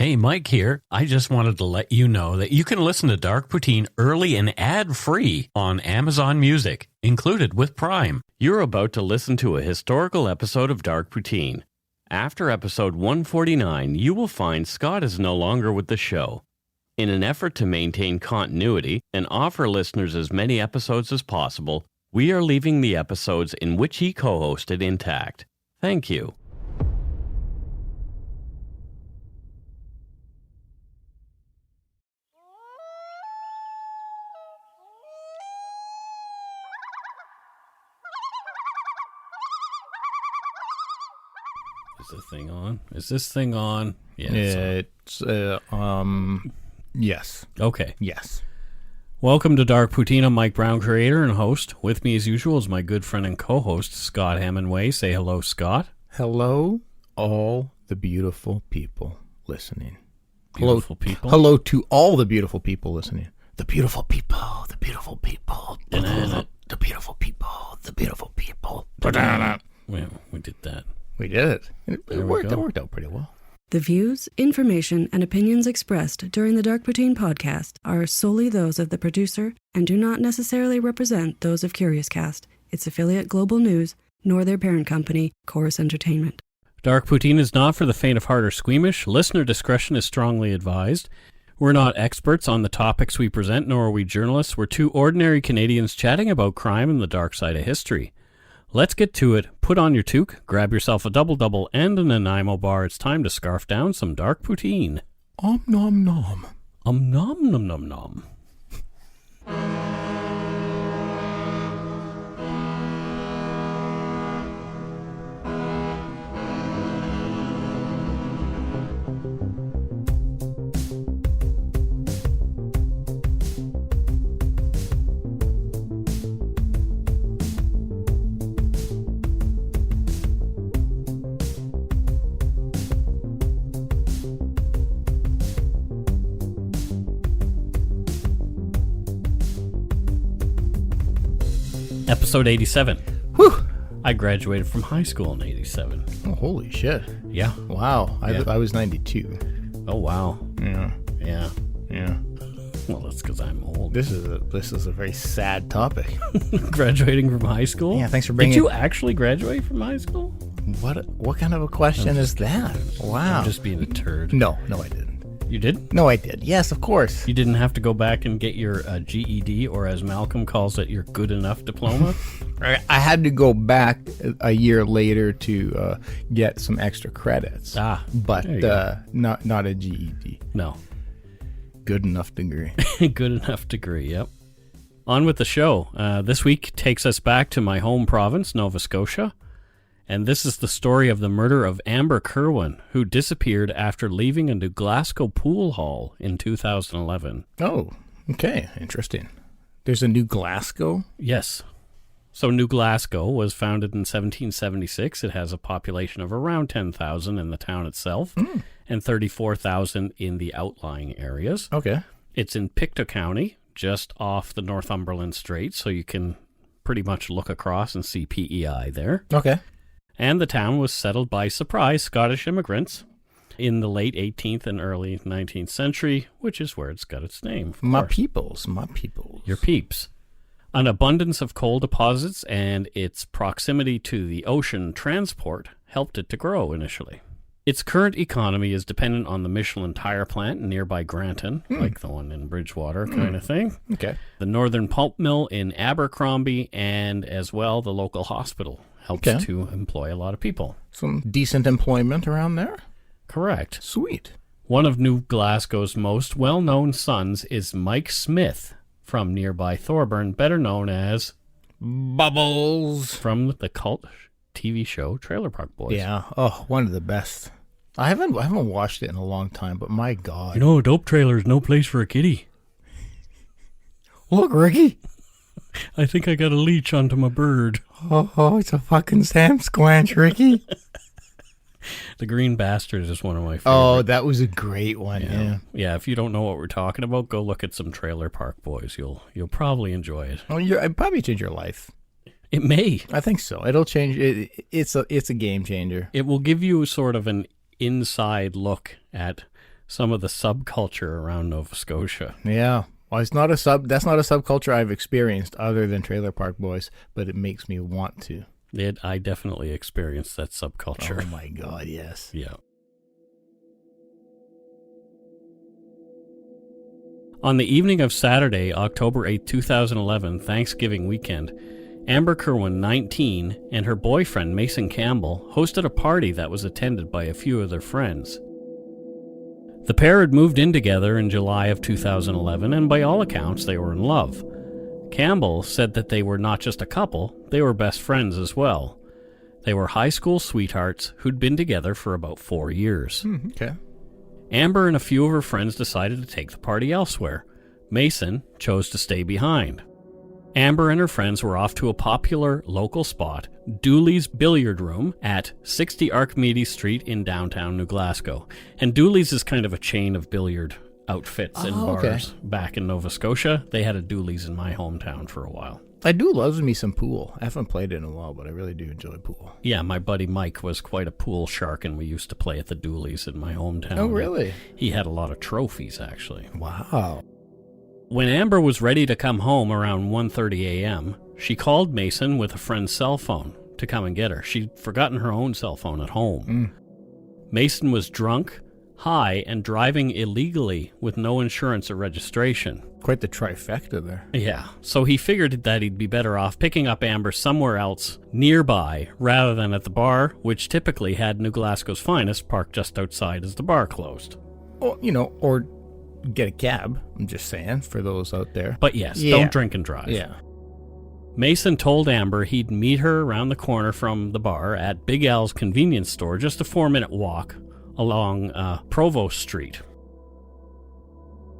Hey, Mike here. I just wanted to let you know that you can listen to Dark Poutine early and ad-free on Amazon Music, included with Prime. You're about to listen to a historical episode of Dark Poutine. After episode 149, you will find Scott is no longer with the show. In an effort to maintain continuity and offer listeners as many episodes as possible, we are leaving the episodes in which he co-hosted intact. Thank you. Is this thing on? Is this thing on? Yeah, yes. Okay. Yes. Welcome to Dark Poutine. I'm Mike Brown, creator and host. With me, as usual, is my good friend and co-host, Scott Hemingway. Say hello, Scott. Hello, all the beautiful people listening. Beautiful people. Hello to all the beautiful people listening. The beautiful people, the beautiful people, the beautiful people, the beautiful people. Yeah, we did that. We did it. It worked out pretty well. The views, information, and opinions expressed during the Dark Poutine podcast are solely those of the producer and do not necessarily represent those of CuriousCast, its affiliate Global News, nor their parent company, Chorus Entertainment. Dark Poutine is not for the faint of heart or squeamish. Listener discretion is strongly advised. We're not experts on the topics we present, nor are we journalists. We're two ordinary Canadians chatting about crime and the dark side of history. Let's get to it. Put on your toque, grab yourself a double-double and an Nanaimo bar. It's time to scarf down some Dark Poutine. Nom nom. Nom nom nom nom. Episode 87. Whew. I graduated from high school in 87. Oh, holy shit. Yeah. Wow. Yeah. I was 92. Oh, wow. Yeah. Yeah. Yeah. Well, that's because I'm old. This is a very sad topic. Graduating from high school? Yeah, thanks for bringing Did you actually graduate from high school? What kind of a question is that? Wow. I'm just being a turd. No, I didn't. You did? No, I did. Yes, of course. You didn't have to go back and get your GED, or as Malcolm calls it, your good enough diploma? I had to go back a year later to get some extra credits. But not a GED. No. Good enough degree. Good enough degree, yep. On with the show. This week takes us back to my home province, Nova Scotia. And this is the story of the murder of Amber Kirwan, who disappeared after leaving a New Glasgow pool hall in 2011. Oh, okay. Interesting. There's a New Glasgow? Yes. So New Glasgow was founded in 1776. It has a population of around 10,000 in the town itself and 34,000 in the outlying areas. Okay. It's in Pictou County, just off the Northumberland Strait, so you can pretty much look across and see PEI there. Okay. And the town was settled by surprise Scottish immigrants in the late 18th and early 19th century, which is where it's got its name. My peoples. Your peeps. An abundance of coal deposits and its proximity to the ocean transport helped it to grow initially. Its current economy is dependent on the Michelin tire plant in nearby Granton, like the one in Bridgewater kind of thing. Okay. The Northern Pulp Mill in Abercrombie, and as well the local hospital helps to employ a lot of people. Some decent employment around there? Correct. Sweet. One of New Glasgow's most well-known sons is Mike Smith from nearby Thorburn, better known as Bubbles from the cult TV show Trailer Park Boys. Yeah. Oh, one of the best. I haven't watched it in a long time, but my God. You know, a dope trailer is no place for a kitty. Look, Ricky. I think I got a leech onto my bird. Oh, it's a fucking Sam Squanch, Ricky. The Green Bastard is one of my favorites. Oh, that was a great one. Yeah. Yeah, if you don't know what we're talking about, go look at some Trailer Park Boys. You'll probably enjoy it. Oh, I'd probably change your life. It may. I think so. It'll change. It's a game changer. It will give you sort of an inside look at some of the subculture around Nova Scotia. Yeah. Well, that's not a subculture I've experienced other than Trailer Park Boys, but it makes me want to. I definitely experienced that subculture. Oh my God, yes. Yeah. On the evening of Saturday, October 8, 2011, Thanksgiving weekend, Amber Kirwan, 19, and her boyfriend, Mason Campbell, hosted a party that was attended by a few of their friends. The pair had moved in together in July of 2011, and by all accounts, they were in love. Campbell said that they were not just a couple, they were best friends as well. They were high school sweethearts who'd been together for about 4 years. Okay. Amber and a few of her friends decided to take the party elsewhere. Mason chose to stay behind. Amber and her friends were off to a popular local spot, Dooley's Billiard Room at 60 Archimedes Street in downtown New Glasgow. And Dooley's is kind of a chain of billiard outfits and bars back in Nova Scotia. They had a Dooley's in my hometown for a while. I do love me some pool. I haven't played it in a while, but I really do enjoy pool. Yeah, my buddy Mike was quite a pool shark, and we used to play at the Dooley's in my hometown. Oh, really? He had a lot of trophies, actually. Wow. When Amber was ready to come home around 1:30 a.m., she called Mason with a friend's cell phone to come and get her. She'd forgotten her own cell phone at home. Mason was drunk, high, and driving illegally with no insurance or registration. Quite the trifecta there. Yeah, so he figured that he'd be better off picking up Amber somewhere else nearby rather than at the bar, which typically had New Glasgow's finest parked just outside as the bar closed. Or, or get a cab, I'm just saying, for those out there. But yes, don't drink and drive. Yeah. Mason told Amber he'd meet her around the corner from the bar at Big Al's convenience store, just a 4-minute walk along Provost Street.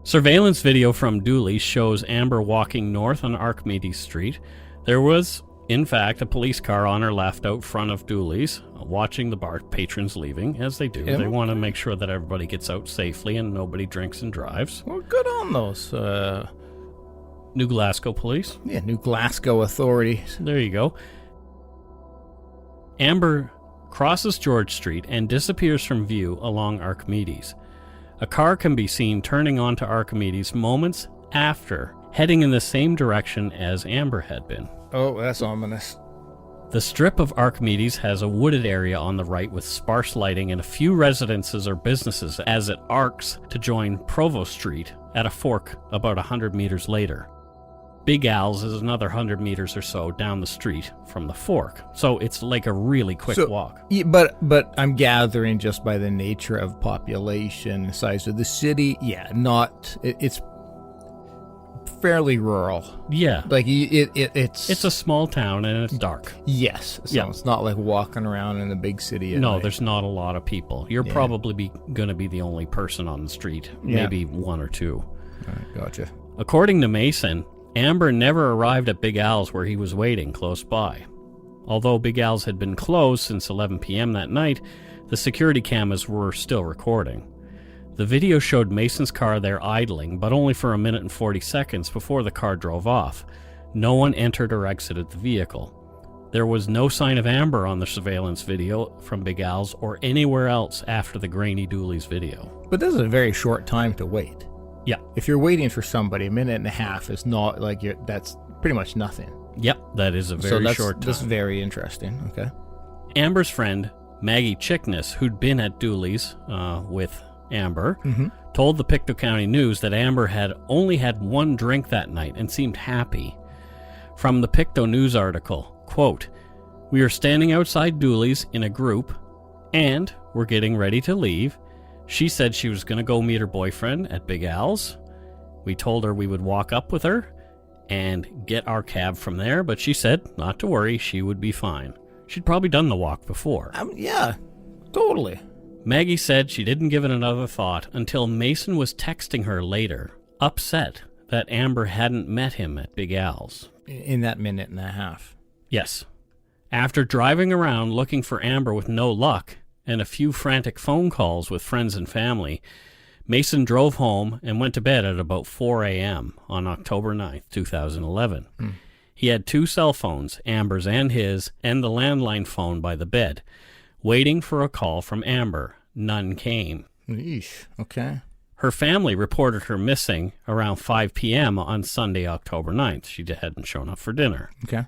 Surveillance video from Dooley shows Amber walking north on Archimedes Street. There was, in fact, a police car on her left out front of Dooley's, watching the bar patrons leaving, as they do. Yeah. They want to make sure that everybody gets out safely and nobody drinks and drives. Well, good on those. New Glasgow Police. Yeah, New Glasgow authorities. There you go. Amber crosses George Street and disappears from view along Archimedes. A car can be seen turning onto Archimedes moments after, heading in the same direction as Amber had been. Oh, that's ominous. The strip of Archimedes has a wooded area on the right with sparse lighting and a few residences or businesses as it arcs to join Provost Street at a fork about 100 meters later. Big Al's is another 100 meters or so down the street from the fork, so it's like a really quick walk. Yeah, but I'm gathering just by the nature of population, size of the city, it's fairly rural. Yeah. Like it's a small town and it's dark. Yes. So it's not like walking around in a big city at night. There's not a lot of people. You're probably going to be the only person on the street, maybe one or two. All right, gotcha. According to Mason, Amber never arrived at Big Al's where he was waiting close by. Although Big Al's had been closed since 11 p.m. that night, the security cameras were still recording. The video showed Mason's car there idling, but only for 1 minute and 40 seconds before the car drove off. No one entered or exited the vehicle. There was no sign of Amber on the surveillance video from Big Al's or anywhere else after the grainy Dooley's video. But this is a very short time to wait. Yeah. If you're waiting for somebody, 1.5 minutes is not like that's pretty much nothing. Yep, that is a very short time. That's very interesting. Okay. Amber's friend, Maggie Chickness, who'd been at Dooley's with Amber, told the Pictou County News that Amber had only had one drink that night and seemed happy. From the Pictou News article, quote, "We are standing outside Dooley's in a group, and we're getting ready to leave. She said she was going to go meet her boyfriend at Big Al's. We told her we would walk up with her and get our cab from there, but she said not to worry, she would be fine. She'd probably done the walk before." Yeah, totally. Maggie said she didn't give it another thought until Mason was texting her later, upset that Amber hadn't met him at Big Al's. In that 1.5 minutes. Yes. After driving around looking for Amber with no luck and a few frantic phone calls with friends and family, Mason drove home and went to bed at about 4 a.m. on October 9th, 2011. He had 2 cell phones, Amber's and his, and the landline phone by the bed, waiting for a call from Amber. None came. Yeesh. Okay. Her family reported her missing around 5 p.m. on Sunday, October 9th. She hadn't shown up for dinner. Okay.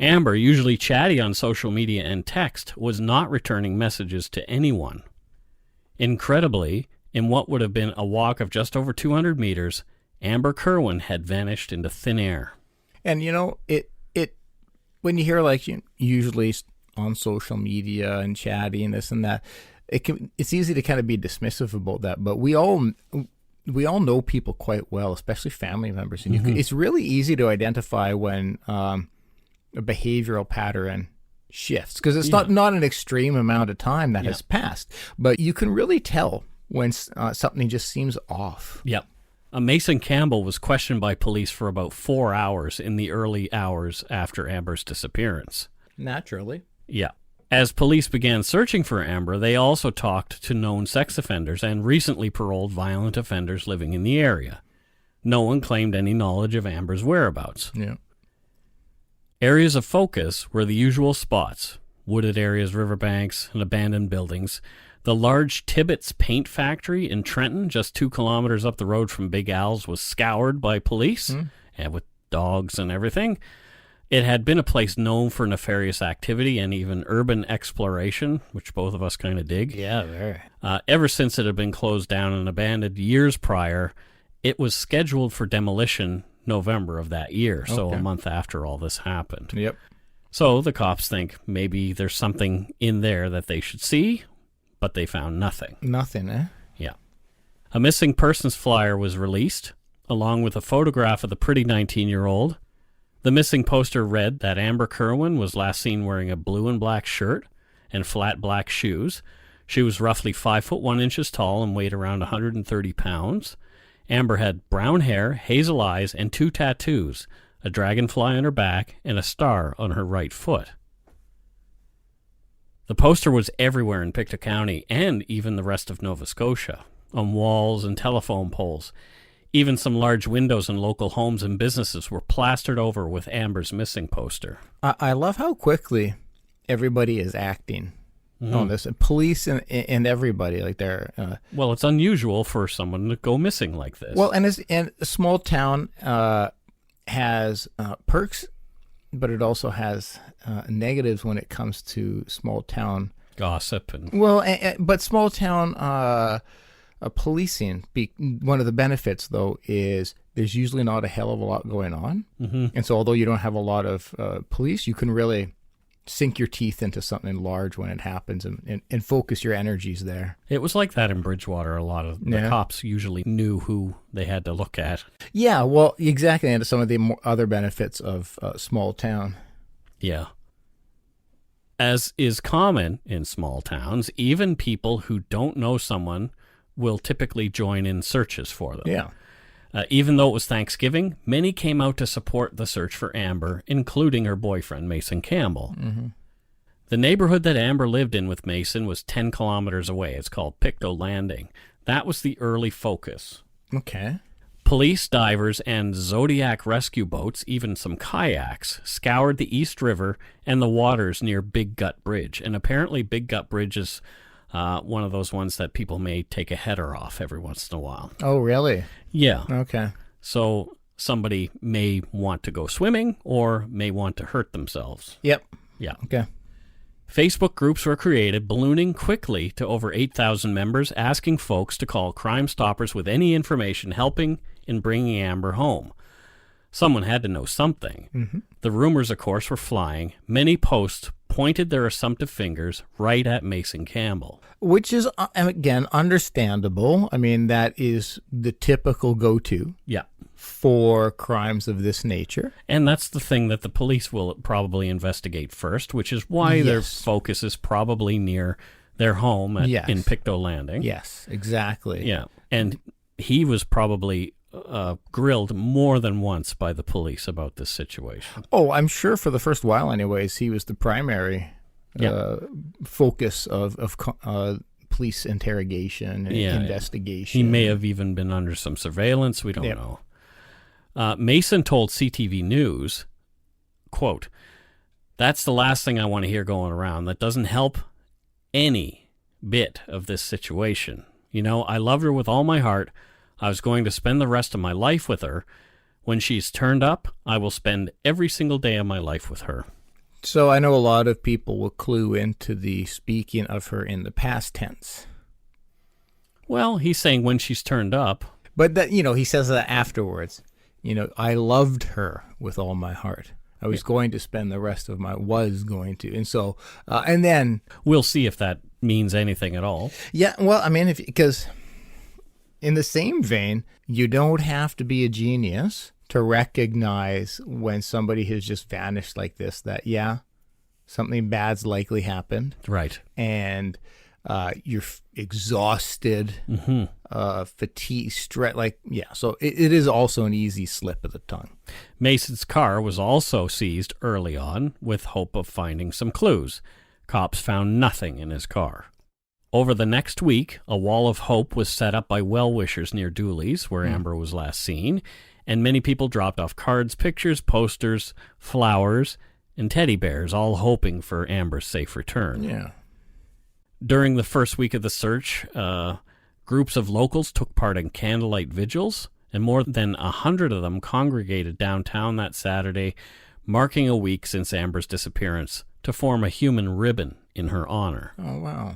Amber, usually chatty on social media and text, was not returning messages to anyone. Incredibly, in what would have been a walk of just over 200 meters, Amber Kirwan had vanished into thin air. And it when you hear usually on social media and chatty and this and that, it's easy to kind of be dismissive about that. But we all know people quite well, especially family members, and it's really easy to identify when a behavioral pattern shifts, because it's not an extreme amount of time that has passed, but you can really tell when something just seems off. Yep. Mason Campbell was questioned by police for about 4 hours in the early hours after Amber's disappearance. Naturally. Yeah. As police began searching for Amber, they also talked to known sex offenders and recently paroled violent offenders living in the area. No one claimed any knowledge of Amber's whereabouts. Yeah. Areas of focus were the usual spots: wooded areas, riverbanks, and abandoned buildings. The large Tibbetts paint factory in Trenton, just 2 kilometers up the road from Big Al's, was scoured by police, and with dogs and everything. It had been a place known for nefarious activity and even urban exploration, which both of us kind of dig. Yeah, very. Ever since it had been closed down and abandoned years prior, it was scheduled for demolition November of that year, so a month after all this happened. Yep. So the cops think maybe there's something in there that they should see, but they found nothing. Nothing, eh? Yeah. A missing persons flyer was released, along with a photograph of the pretty 19-year-old. The missing poster read that Amber Kirwan was last seen wearing a blue and black shirt and flat black shoes. She was roughly 5 foot 1 inches tall and weighed around 130 pounds. Amber had brown hair, hazel eyes, and 2 tattoos, a dragonfly on her back and a star on her right foot. The poster was everywhere in Pictou County and even the rest of Nova Scotia, on walls and telephone poles. Even some large windows in local homes and businesses were plastered over with Amber's missing poster. I love how quickly everybody is acting on this. Police and everybody, like they're... Well, it's unusual for someone to go missing like this. Well, and a small town has perks, but it also has negatives when it comes to small town gossip and... Well, but small town policing, one of the benefits, though, is there's usually not a hell of a lot going on. And so although you don't have a lot of police, you can really sink your teeth into something large when it happens and focus your energies there. It was like that in Bridgewater. A lot of the cops usually knew who they had to look at. Yeah, well, exactly. And some of the other benefits of small town. Yeah. As is common in small towns, even people who don't know someone will typically join in searches for them. Yeah. Even though it was Thanksgiving, many came out to support the search for Amber, including her boyfriend, Mason Campbell. The neighborhood that Amber lived in with Mason was 10 kilometers away. It's called Pictou Landing. That was the early focus. Okay. Police, divers, and Zodiac rescue boats, even some kayaks, scoured the East River and the waters near Big Gut Bridge. And apparently Big Gut Bridge is one of those ones that people may take a header off every once in a while. Oh, really? Yeah. Okay. So somebody may want to go swimming or may want to hurt themselves. Yep. Yeah. Okay. Facebook groups were created, ballooning quickly to over 8,000 members, asking folks to call Crime Stoppers with any information helping in bringing Amber home. Someone had to know something. The rumors, of course, were flying. Many posts pointed their assumptive fingers right at Mason Campbell. Which is, again, understandable. I mean, that is the typical go-to for crimes of this nature. And that's the thing that the police will probably investigate first, which is why their focus is probably near their home in Pictou Landing. Yes, exactly. Yeah, and he was probably grilled more than once by the police about this situation. Oh, I'm sure for the first while anyways, he was the primary focus of police interrogation and investigation. He may have even been under some surveillance. We don't know. Mason told CTV News, quote, "That's the last thing I want to hear going around. That doesn't help any bit of this situation." You know, I loved her with all my heart. I was going to spend the rest of my life with her. When she's turned up, I will spend every single day of my life with her. So I know a lot of people will clue into the speaking of her in the past tense. Well, he's saying when she's turned up. But that, you know, he says that afterwards. You know, I loved her with all my heart. I was going to spend the rest of was going to. And so, and then. We'll see if that means anything at all. Yeah, well, I mean, because in the same vein, you don't have to be a genius to recognize when somebody has just vanished like this, that, yeah, something bad's likely happened. Right. And you're exhausted, fatigue, stress, like, yeah. So it is also an easy slip of the tongue. Mason's car was also seized early on with hope of finding some clues. Cops found nothing in his car. Over the next week, a wall of hope was set up by well-wishers near Dooley's, where Amber was last seen, and many people dropped off cards, pictures, posters, flowers, and teddy bears, all hoping for Amber's safe return. Yeah. During the first week of the search, groups of locals took part in candlelight vigils, and more than 100 of them congregated downtown that Saturday, marking a week since Amber's disappearance, to form a human ribbon in her honor. Oh, wow.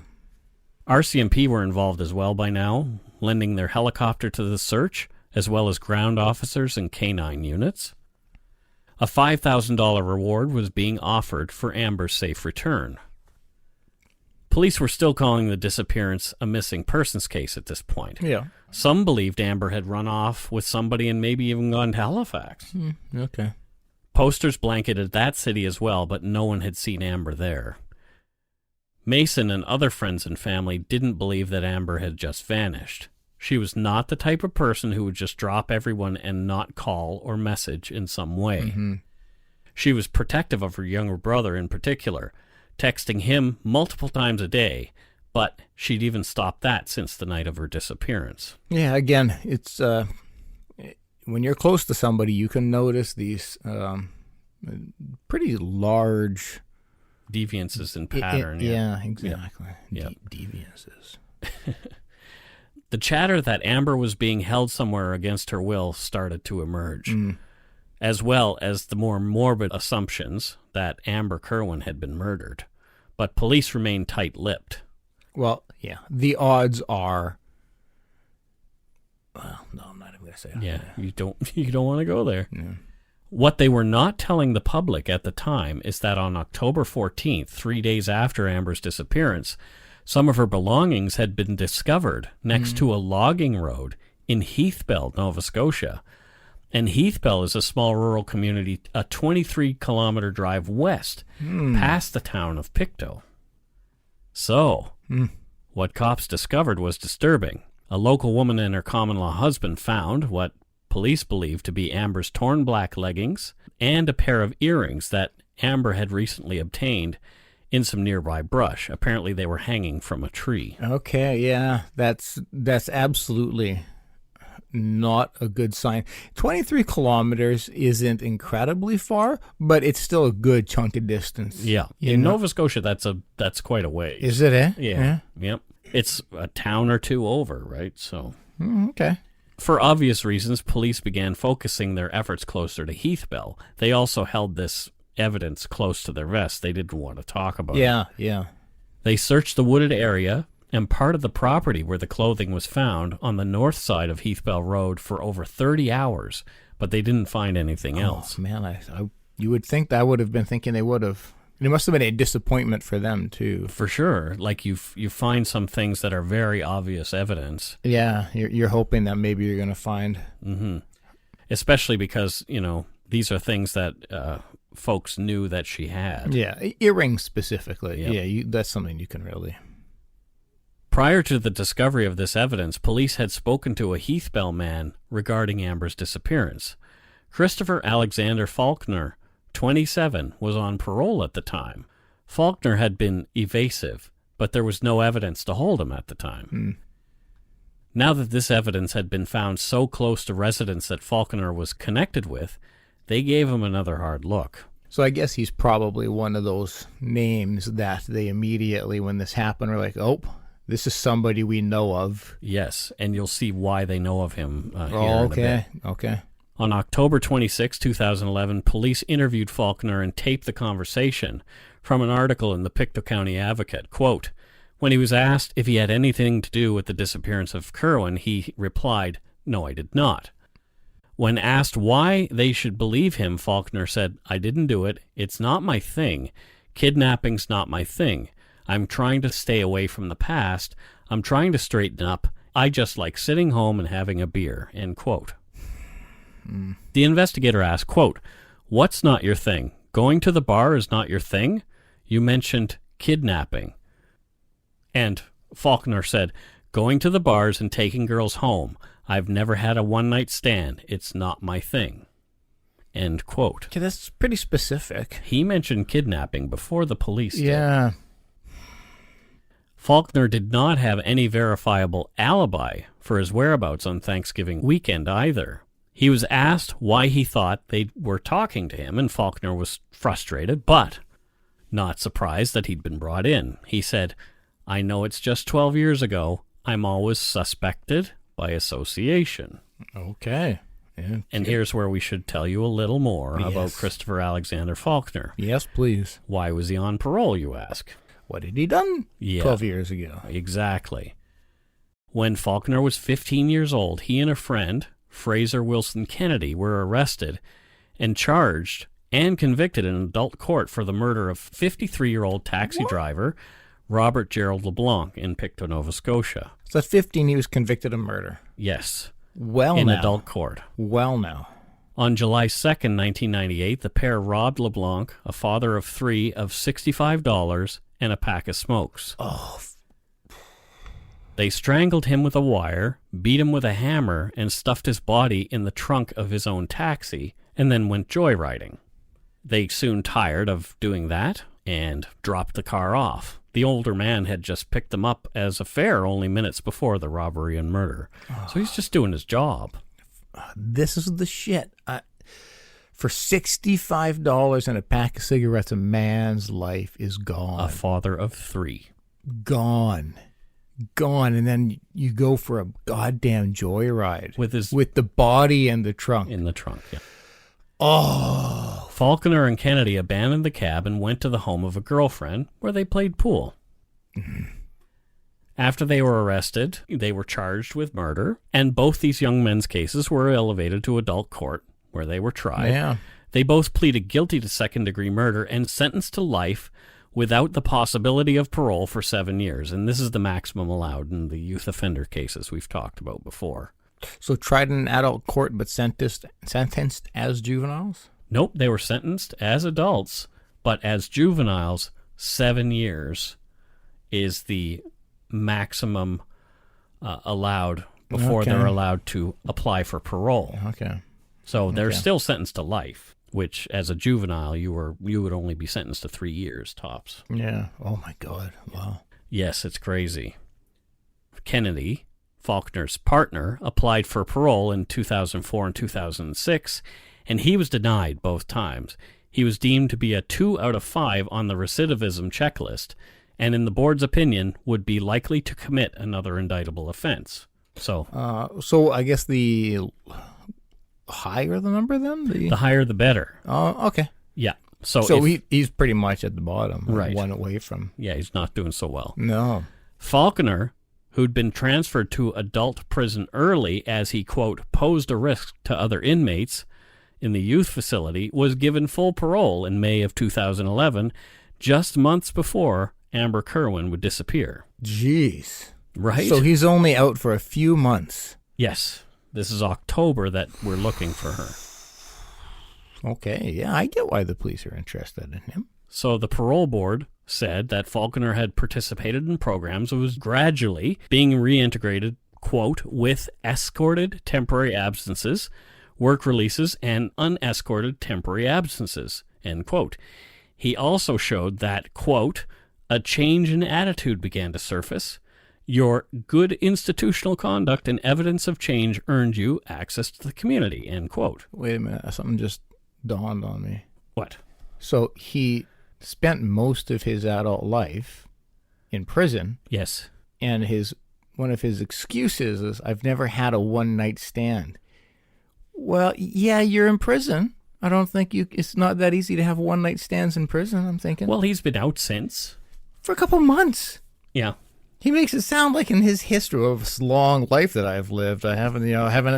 RCMP were involved as well by now, lending their helicopter to the search, as well as ground officers and canine units. A $5,000 reward was being offered for Amber's safe return. Police were still calling the disappearance a missing persons case at this point. Yeah. Some believed Amber had run off with somebody and maybe even gone to Halifax. Okay. Posters blanketed that city as well, but no one had seen Amber there. Mason and other friends and family didn't believe that Amber had just vanished. She was not the type of person who would just drop everyone and not call or message in some way. She was protective of her younger brother in particular, texting him multiple times a day, but she'd even stopped that since the night of her disappearance. Yeah, again, it's when you're close to somebody, you can notice these pretty large deviances in pattern. Yeah, exactly. Yeah. Deviances. The chatter that Amber was being held somewhere against her will started to emerge, as well as the more morbid assumptions that Amber Kirwan had been murdered. But police remained tight-lipped. Well, yeah, the odds are. Well, no, I'm not even going to say that. Yeah, you don't want to go there. Yeah. What they were not telling the public at the time is that on October 14th, 3 days after Amber's disappearance, some of her belongings had been discovered next to a logging road in Heathbell, Nova Scotia. And Heathbell is a small rural community, a 23-kilometer drive west, past the town of Pictou. So, what cops discovered was disturbing. A local woman and her common-law husband found what police believed to be Amber's torn black leggings and a pair of earrings that Amber had recently obtained in some nearby brush. Apparently they were hanging from a tree. Okay, yeah, that's absolutely not a good sign. 23 kilometers isn't incredibly far, but it's still a good chunk of distance. Yeah. In Nova Scotia, that's quite a way. Is it, eh? Yeah. Yep. It's a town or two over, right? So. Okay. For obvious reasons, police began focusing their efforts closer to Heathbell. They also held this evidence close to their vest. They didn't want to talk about it. Yeah. They searched the wooded area and part of the property where the clothing was found on the north side of Heathbell Road for over 30 hours, but they didn't find anything else. Man, you would think that would have been thinking they would have. It must have been a disappointment for them, too. For sure. Like, you find some things that are very obvious evidence. Yeah, you're hoping that maybe you're going to find. Especially because, these are things that folks knew that she had. Yeah, earrings specifically. Yep. Yeah, that's something you can really. Prior to the discovery of this evidence, police had spoken to a Heathbell man regarding Amber's disappearance. Christopher Alexander Faulkner, 27, was on parole at the time. Faulkner had been evasive, but there was no evidence to hold him at the time. Now that this evidence had been found so close to residents that Faulkner was connected with, they gave him another hard look. So I guess he's probably one of those names that they immediately, when this happened, were like, oh, This is somebody we know of. Yes, and you'll see why they know of him here in a okay. bit. Okay. On October 26, 2011, police interviewed Faulkner and taped the conversation from an article in the Pictou County Advocate. Quote, when he was asked if he had anything to do with the disappearance of Kirwan, he replied, "No, I did not." When asked why they should believe him, Faulkner said, "I didn't do it. It's not my thing. Kidnapping's not my thing. I'm trying to stay away from the past. I'm trying to straighten up. I just like sitting home and having a beer." End quote. The investigator asked, quote, "What's not your thing? Going to the bar is not your thing? You mentioned kidnapping." And Faulkner said, "Going to the bars and taking girls home. I've never had a one-night stand. It's not my thing." End quote. Okay, that's pretty specific. He mentioned kidnapping before the police did. Yeah. Faulkner did not have any verifiable alibi for his whereabouts on Thanksgiving weekend either. He was asked why he thought they were talking to him, and Faulkner was frustrated, but not surprised that he'd been brought in. He said, "I know it's just 12 years ago. I'm always suspected by association." Okay. Yeah. And here's where we should tell you a little more about Yes. Christopher Alexander Faulkner. Yes, please. Why was he on parole, you ask? What had he done Yeah. 12 years ago? Exactly. When Faulkner was 15 years old, he and a friend, Fraser Wilson Kennedy, were arrested and charged and convicted in adult court for the murder of 53-year-old taxi driver Robert Gerald LeBlanc in Pictou, Nova Scotia. So at 15, he was convicted of murder. Yes, Well, in now. adult court. Well, now. On July 2nd, 1998, the pair robbed LeBlanc, a father of three, of $65 and a pack of smokes. Oh, They strangled him with a wire, beat him with a hammer, and stuffed his body in the trunk of his own taxi, and then went joyriding. They soon tired of doing that and dropped the car off. The older man had just picked them up as a fare only minutes before the robbery and murder. So he's just doing his job. this is the shit. For $65 and a pack of cigarettes, a man's life is gone. A father of three. Gone. And then you go for a goddamn joyride with the body and the trunk. In the trunk, yeah. Oh. Faulkner and Kennedy abandoned the cab and went to the home of a girlfriend where they played pool. After they were arrested, they were charged with murder, and both these young men's cases were elevated to adult court where they were tried. Yeah. They both pleaded guilty to second-degree murder and sentenced to life without the possibility of parole for 7 years. And this is the maximum allowed in the youth offender cases we've talked about before. So tried in adult court but sentenced as juveniles? Nope, they were sentenced as adults, but as juveniles, 7 years is the maximum allowed before they're allowed to apply for parole. Okay. So they're still sentenced to life, which as a juvenile you would only be sentenced to 3 years tops. Yeah. Oh my God. Wow. Yes, it's crazy. Kennedy, Faulkner's partner, applied for parole in 2004 and 2006, and he was denied both times. He was deemed to be a 2 out of 5 on the recidivism checklist, and in the board's opinion, would be likely to commit another indictable offense. So I guess the higher the number then? the higher the better. Oh, okay. Yeah. So he's pretty much at the bottom, Right. one away from. Yeah, he's not doing so well. No. Faulkner, who'd been transferred to adult prison early as he, quote, posed a risk to other inmates in the youth facility, was given full parole in May of 2011, just months before Amber Kirwan would disappear. Jeez. Right? So he's only out for a few months. Yes. This is October that we're looking for her. Okay, yeah, I get why the police are interested in him. So the parole board said that Faulkner had participated in programs and was gradually being reintegrated, quote, with escorted temporary absences, work releases, and unescorted temporary absences, end quote. He also showed that, quote, a change in attitude began to surface. Your good institutional conduct and evidence of change earned you access to the community, end quote. Wait a minute, something just dawned on me. What? So he spent most of his adult life in prison. Yes. And one of his excuses is, I've never had a one-night stand. Well, yeah, you're in prison. I don't think it's not that easy to have one-night stands in prison, I'm thinking. Well, he's been out since. For a couple months. Yeah. He makes it sound like in his history of this long life that I've lived, I haven't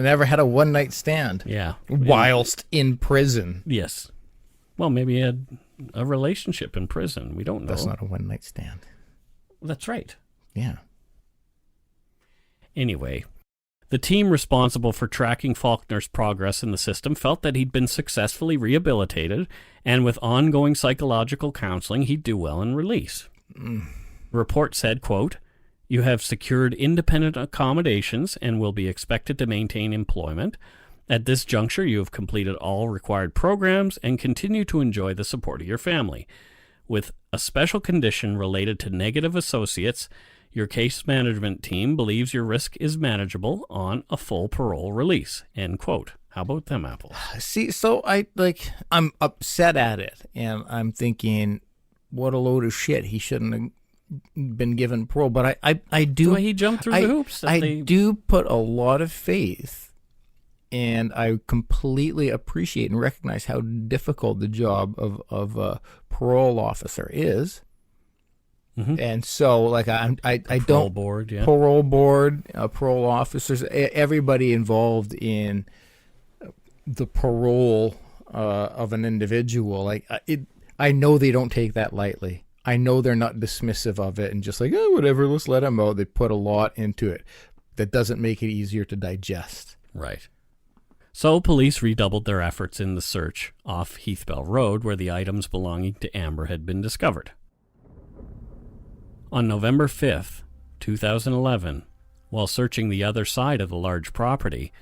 ever had a one-night stand. Yeah. Whilst in prison. Yes. Well, maybe he had a relationship in prison. We don't know. That's not a one-night stand. That's right. Yeah. Anyway, the team responsible for tracking Faulkner's progress in the system felt that he'd been successfully rehabilitated, and with ongoing psychological counseling, he'd do well in release. The report said, quote, "You have secured independent accommodations and will be expected to maintain employment. At this juncture, you have completed all required programs and continue to enjoy the support of your family. With a special condition related to negative associates, your case management team believes your risk is manageable on a full parole release." End quote. How about them apples? See, so I'm upset at it, and I'm thinking, what a load of shit. He shouldn't have been given parole. But I do. So he jumped through the hoops. I do put a lot of faith, and I completely appreciate and recognize how difficult the job of a parole officer is. Mm-hmm. And so, like, I Parole don't board, yeah. Parole board, parole officers, everybody involved in the parole of an individual. Like, I know they don't take that lightly. I know they're not dismissive of it and just like, oh, whatever, let's let them out. They put a lot into it. That doesn't make it easier to digest. Right. So police redoubled their efforts in the search off Heathbell Road, where the items belonging to Amber had been discovered. On November 5th, 2011, while searching the other side of the large property,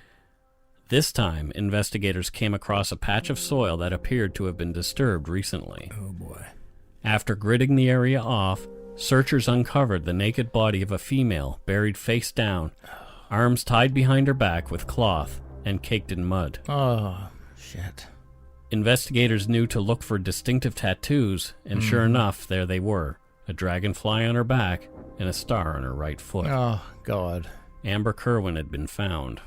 this time investigators came across a patch of soil that appeared to have been disturbed recently. Oh boy. After gridding the area off, searchers uncovered the naked body of a female buried face down, arms tied behind her back with cloth and caked in mud. Oh, shit. Investigators knew to look for distinctive tattoos, and sure enough, there they were. A dragonfly on her back, and a star on her right foot. Oh, God. Amber Kirwan had been found.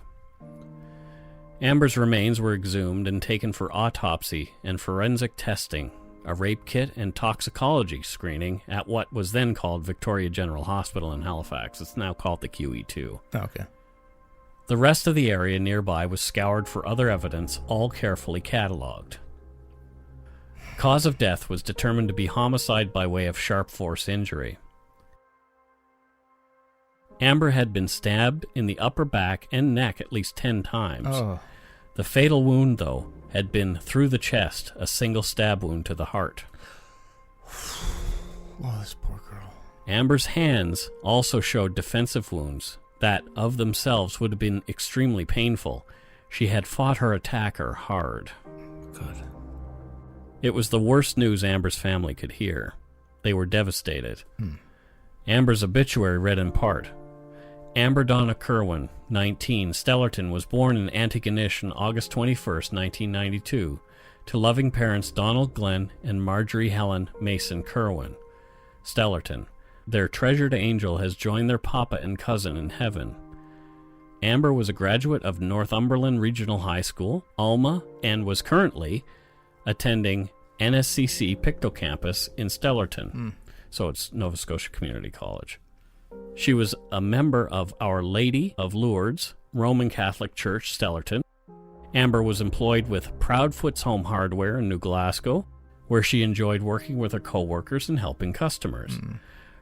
Amber's remains were exhumed and taken for autopsy and forensic testing, a rape kit and toxicology screening at what was then called Victoria General Hospital in Halifax. It's now called the QE2. Okay. The rest of the area nearby was scoured for other evidence, all carefully catalogued. Cause of death was determined to be homicide by way of sharp force injury. Amber had been stabbed in the upper back and neck at least 10 times. Oh. The fatal wound, though, had been through the chest, a single stab wound to the heart. Oh, this poor girl. Amber's hands also showed defensive wounds that, of themselves, would have been extremely painful. She had fought her attacker hard. Good. It was the worst news Amber's family could hear. They were devastated. Amber's obituary read in part, Amber Donna Kirwan, 19, Stellarton, was born in Antigonish on August 21st, 1992, to loving parents Donald Glenn and Marjorie Helen Mason Kirwan. Stellarton, their treasured angel, has joined their papa and cousin in heaven. Amber was a graduate of Northumberland Regional High School, Alma, and was currently attending NSCC Pictou Campus in Stellarton. So it's Nova Scotia Community College. She was a member of Our Lady of Lourdes, Roman Catholic Church, Stellarton. Amber was employed with Proudfoot's Home Hardware in New Glasgow, where she enjoyed working with her co-workers and helping customers.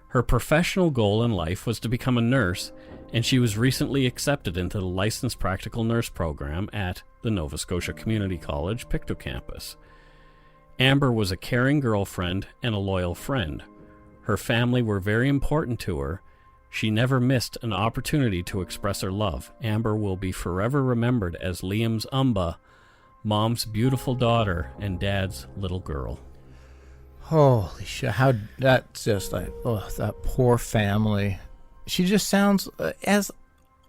Her professional goal in life was to become a nurse, and she was recently accepted into the licensed practical nurse program at the Nova Scotia Community College Pictou Campus. Amber was a caring girlfriend and a loyal friend. Her family were very important to her. She never missed an opportunity to express her love. Amber will be forever remembered as Liam's Umba, Mom's beautiful daughter, and Dad's little girl. Holy shit. How, that's just like, oh, that poor family. She just sounds, as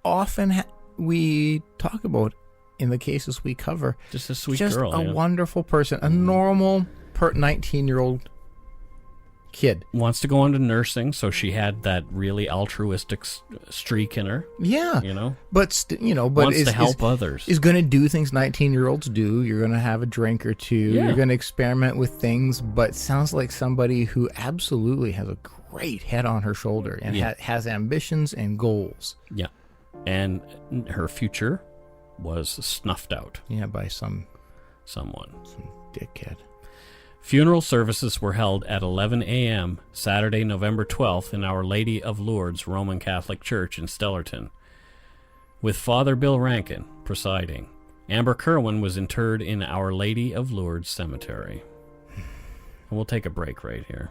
often we talk about in the cases we cover, Just a sweet just girl. a yeah. wonderful person, a normal 19-year-old kid. Wants to go into nursing, so she had that really altruistic streak in her. Yeah. But wants to help others. Is going to do things 19-year-olds do. You're going to have a drink or two. Yeah. You're going to experiment with things, but sounds like somebody who absolutely has a great head on her shoulder and has ambitions and goals. Yeah. And her future was snuffed out. Yeah, by someone. Some dickhead. Funeral services were held at 11 a.m. Saturday, November 12th in Our Lady of Lourdes Roman Catholic Church in Stellarton, with Father Bill Rankin presiding. Amber Kirwan was interred in Our Lady of Lourdes Cemetery. And we'll take a break right here.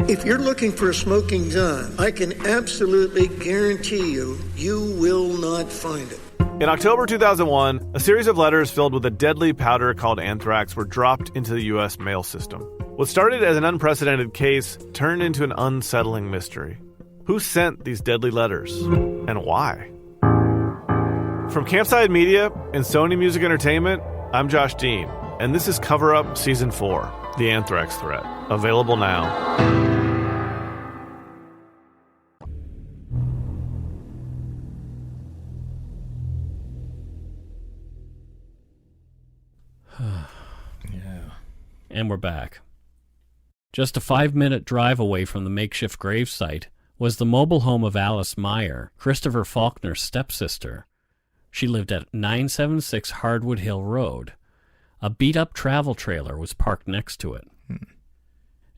If you're looking for a smoking gun, I can absolutely guarantee you will not find it. In October 2001, a series of letters filled with a deadly powder called anthrax were dropped into the U.S. mail system. What started as an unprecedented case turned into an unsettling mystery. Who sent these deadly letters, and why? From Campside Media and Sony Music Entertainment, I'm Josh Dean, and this is Cover Up Season 4, The Anthrax Threat, available now. And we're back. Just a 5-minute drive away from the makeshift gravesite was the mobile home of Alice Meyer, Christopher Faulkner's stepsister. She lived at 976 Hardwood Hill Road. A beat-up travel trailer was parked next to it.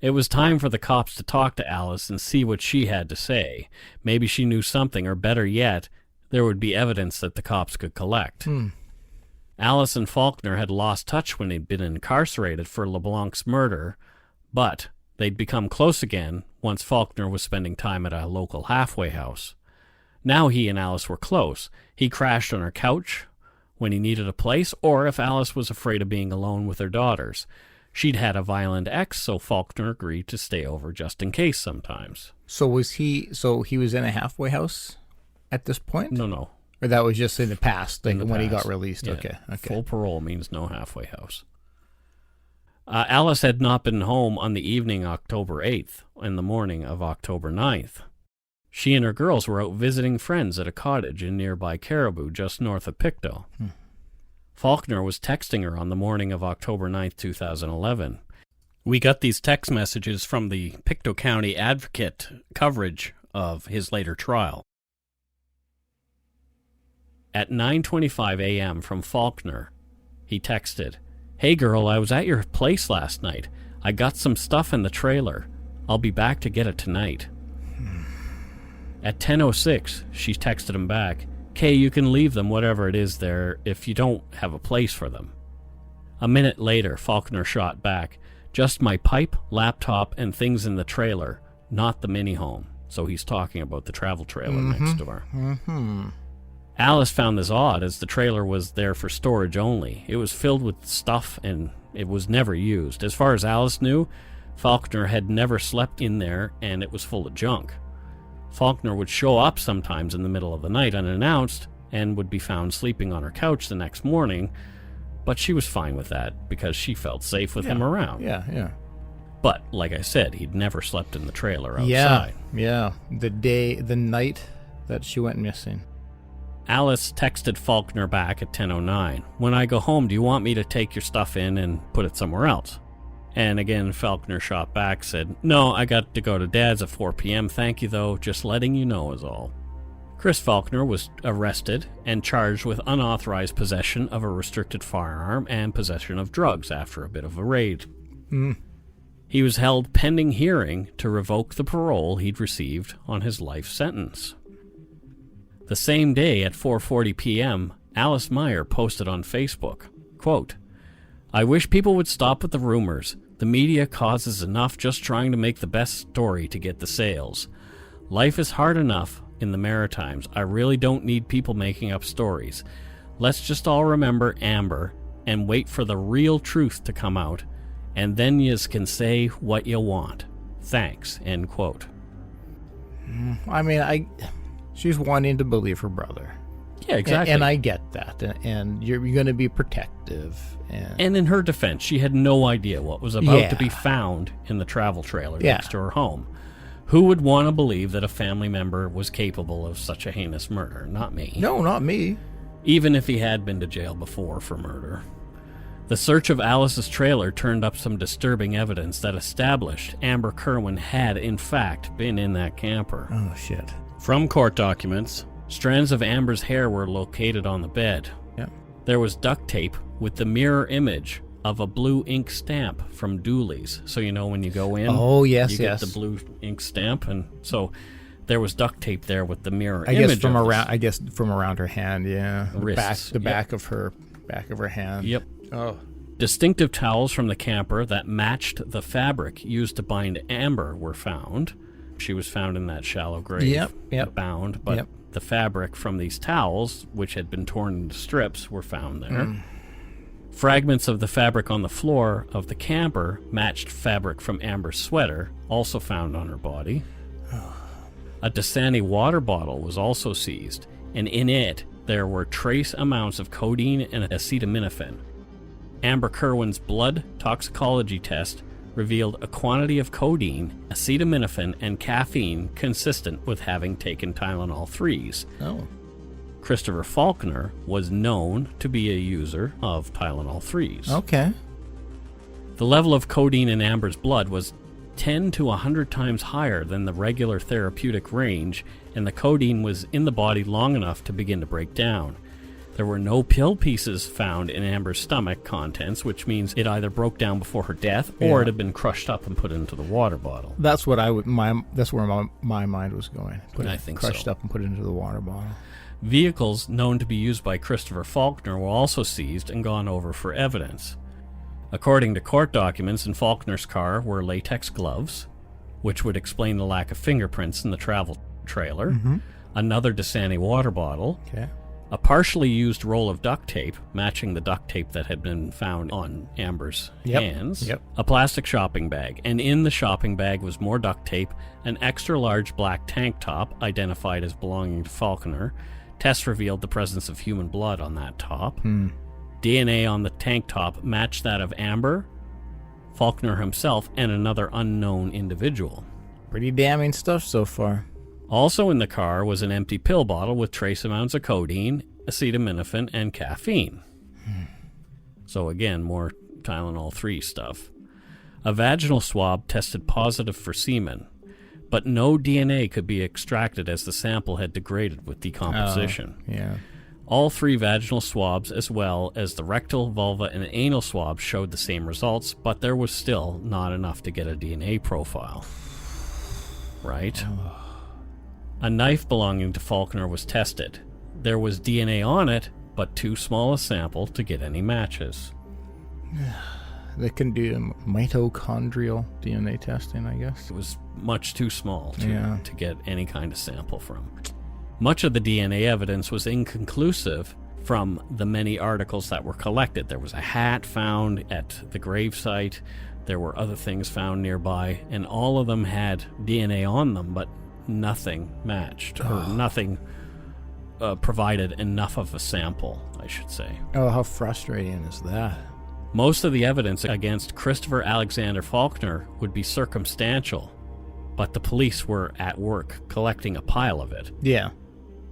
It was time for the cops to talk to Alice and see what she had to say. Maybe she knew something, or better yet, there would be evidence that the cops could collect. Alice and Faulkner had lost touch when they'd been incarcerated for LeBlanc's murder, but they'd become close again once Faulkner was spending time at a local halfway house. Now he and Alice were close. He crashed on her couch when he needed a place, or if Alice was afraid of being alone with her daughters. She'd had a violent ex, so Faulkner agreed to stay over just in case sometimes. So he was in a halfway house at this point? No. Or that was just in the past, like when he got past. released? Yeah. Okay. Full parole means no halfway house. Alice had not been home on the evening October 8th and the morning of October 9th. She and her girls were out visiting friends at a cottage in nearby Caribou, just north of Pictou. Faulkner was texting her on the morning of October 9th, 2011. We got these text messages from the Pictou County Advocate coverage of his later trial. At 9:25 a.m. from Faulkner, he texted, "Hey girl, I was at your place last night. I got some stuff in the trailer. I'll be back to get it tonight." At 10:06, she texted him back, "Kay, you can leave them, whatever it is there, if you don't have a place for them." A minute later, Faulkner shot back, "Just my pipe, laptop, and things in the trailer, not the mini-home." So he's talking about the travel trailer next door. Alice found this odd, as the trailer was there for storage only. It was filled with stuff and it was never used. As far as Alice knew, Faulkner had never slept in there and it was full of junk. Faulkner would show up sometimes in the middle of the night unannounced and would be found sleeping on her couch the next morning, but she was fine with that because she felt safe with him around. Yeah. But, like I said, he'd never slept in the trailer outside. Yeah. The night that she went missing. Alice texted Faulkner back at 10:09. "When I go home, do you want me to take your stuff in and put it somewhere else?" And again, Faulkner shot back, said, "No, I got to go to Dad's at 4 p.m. Thank you, though. Just letting you know is all." Chris Faulkner was arrested and charged with unauthorized possession of a restricted firearm and possession of drugs after a bit of a raid. He was held pending hearing to revoke the parole he'd received on his life sentence. The same day at 4:40 p.m., Alice Meyer posted on Facebook, quote, "I wish people would stop with the rumors. The media causes enough just trying to make the best story to get the sales. Life is hard enough in the Maritimes. I really don't need people making up stories. Let's just all remember Amber and wait for the real truth to come out, and then yous can say what you want. Thanks," end quote. I mean, She's wanting to believe her brother. Yeah, exactly. And I get that. And you're going to be protective. And in her defense, she had no idea what was about to be found in the travel trailer next to her home. Who would want to believe that a family member was capable of such a heinous murder? Not me. No, not me. Even if he had been to jail before for murder. The search of Alice's trailer turned up some disturbing evidence that established Amber Kirwan had, in fact, been in that camper. Oh, shit. From court documents, strands of Amber's hair were located on the bed. Yeah. There was duct tape with the mirror image of a blue ink stamp from Dooley's. So you know when you go in, you get the blue ink stamp, and so there was duct tape there with the mirror image. I guess from around her hand, yeah. Wrists. Back of her hand. Yep. Oh. Distinctive towels from the camper that matched the fabric used to bind Amber were found. She was found in that shallow grave, bound, but the fabric from these towels, which had been torn into strips, were found there. Fragments of the fabric on the floor of the camper matched fabric from Amber's sweater, also found on her body. A Dasani water bottle was also seized, and in it there were trace amounts of codeine and acetaminophen. Amber Kirwan's blood toxicology test revealed a quantity of codeine, acetaminophen, and caffeine consistent with having taken Tylenol 3s. Oh. Christopher Faulkner was known to be a user of Tylenol 3s. Okay. The level of codeine in Amber's blood was 10 to 100 times higher than the regular therapeutic range, and the codeine was in the body long enough to begin to break down. There were no pill pieces found in Amber's stomach contents, which means it either broke down before her death or it had been crushed up and put into the water bottle. That's what that's where my mind was going. I think crushed up and put it into the water bottle. Vehicles known to be used by Christopher Faulkner were also seized and gone over for evidence. According to court documents, in Faulkner's car were latex gloves, which would explain the lack of fingerprints in the travel trailer, another Dasani water bottle, a partially used roll of duct tape, matching the duct tape that had been found on Amber's hands, a plastic shopping bag, and in the shopping bag was more duct tape, an extra-large black tank top identified as belonging to Faulkner. Tests revealed the presence of human blood on that top. DNA on the tank top matched that of Amber, Faulkner himself, and another unknown individual. Pretty damning stuff so far. Also in the car was an empty pill bottle with trace amounts of codeine, acetaminophen, and caffeine. So again, more Tylenol 3 stuff. A vaginal swab tested positive for semen, but no DNA could be extracted as the sample had degraded with decomposition. All 3 vaginal swabs, as well as the rectal, vulva, and anal swabs, showed the same results, but there was still not enough to get a DNA profile. Right? A knife belonging to Faulkner was tested. There was DNA on it, but too small a sample to get any matches. They can do mitochondrial DNA testing, I guess. It was much too small to get any kind of sample from. Much of the DNA evidence was inconclusive from the many articles that were collected. There was a hat found at the gravesite. There were other things found nearby, and all of them had DNA on them, but nothing matched, or nothing provided enough of a sample, I should say. Oh, how frustrating is that? Most of the evidence against Christopher Alexander Faulkner would be circumstantial, but the police were at work collecting a pile of it. Yeah.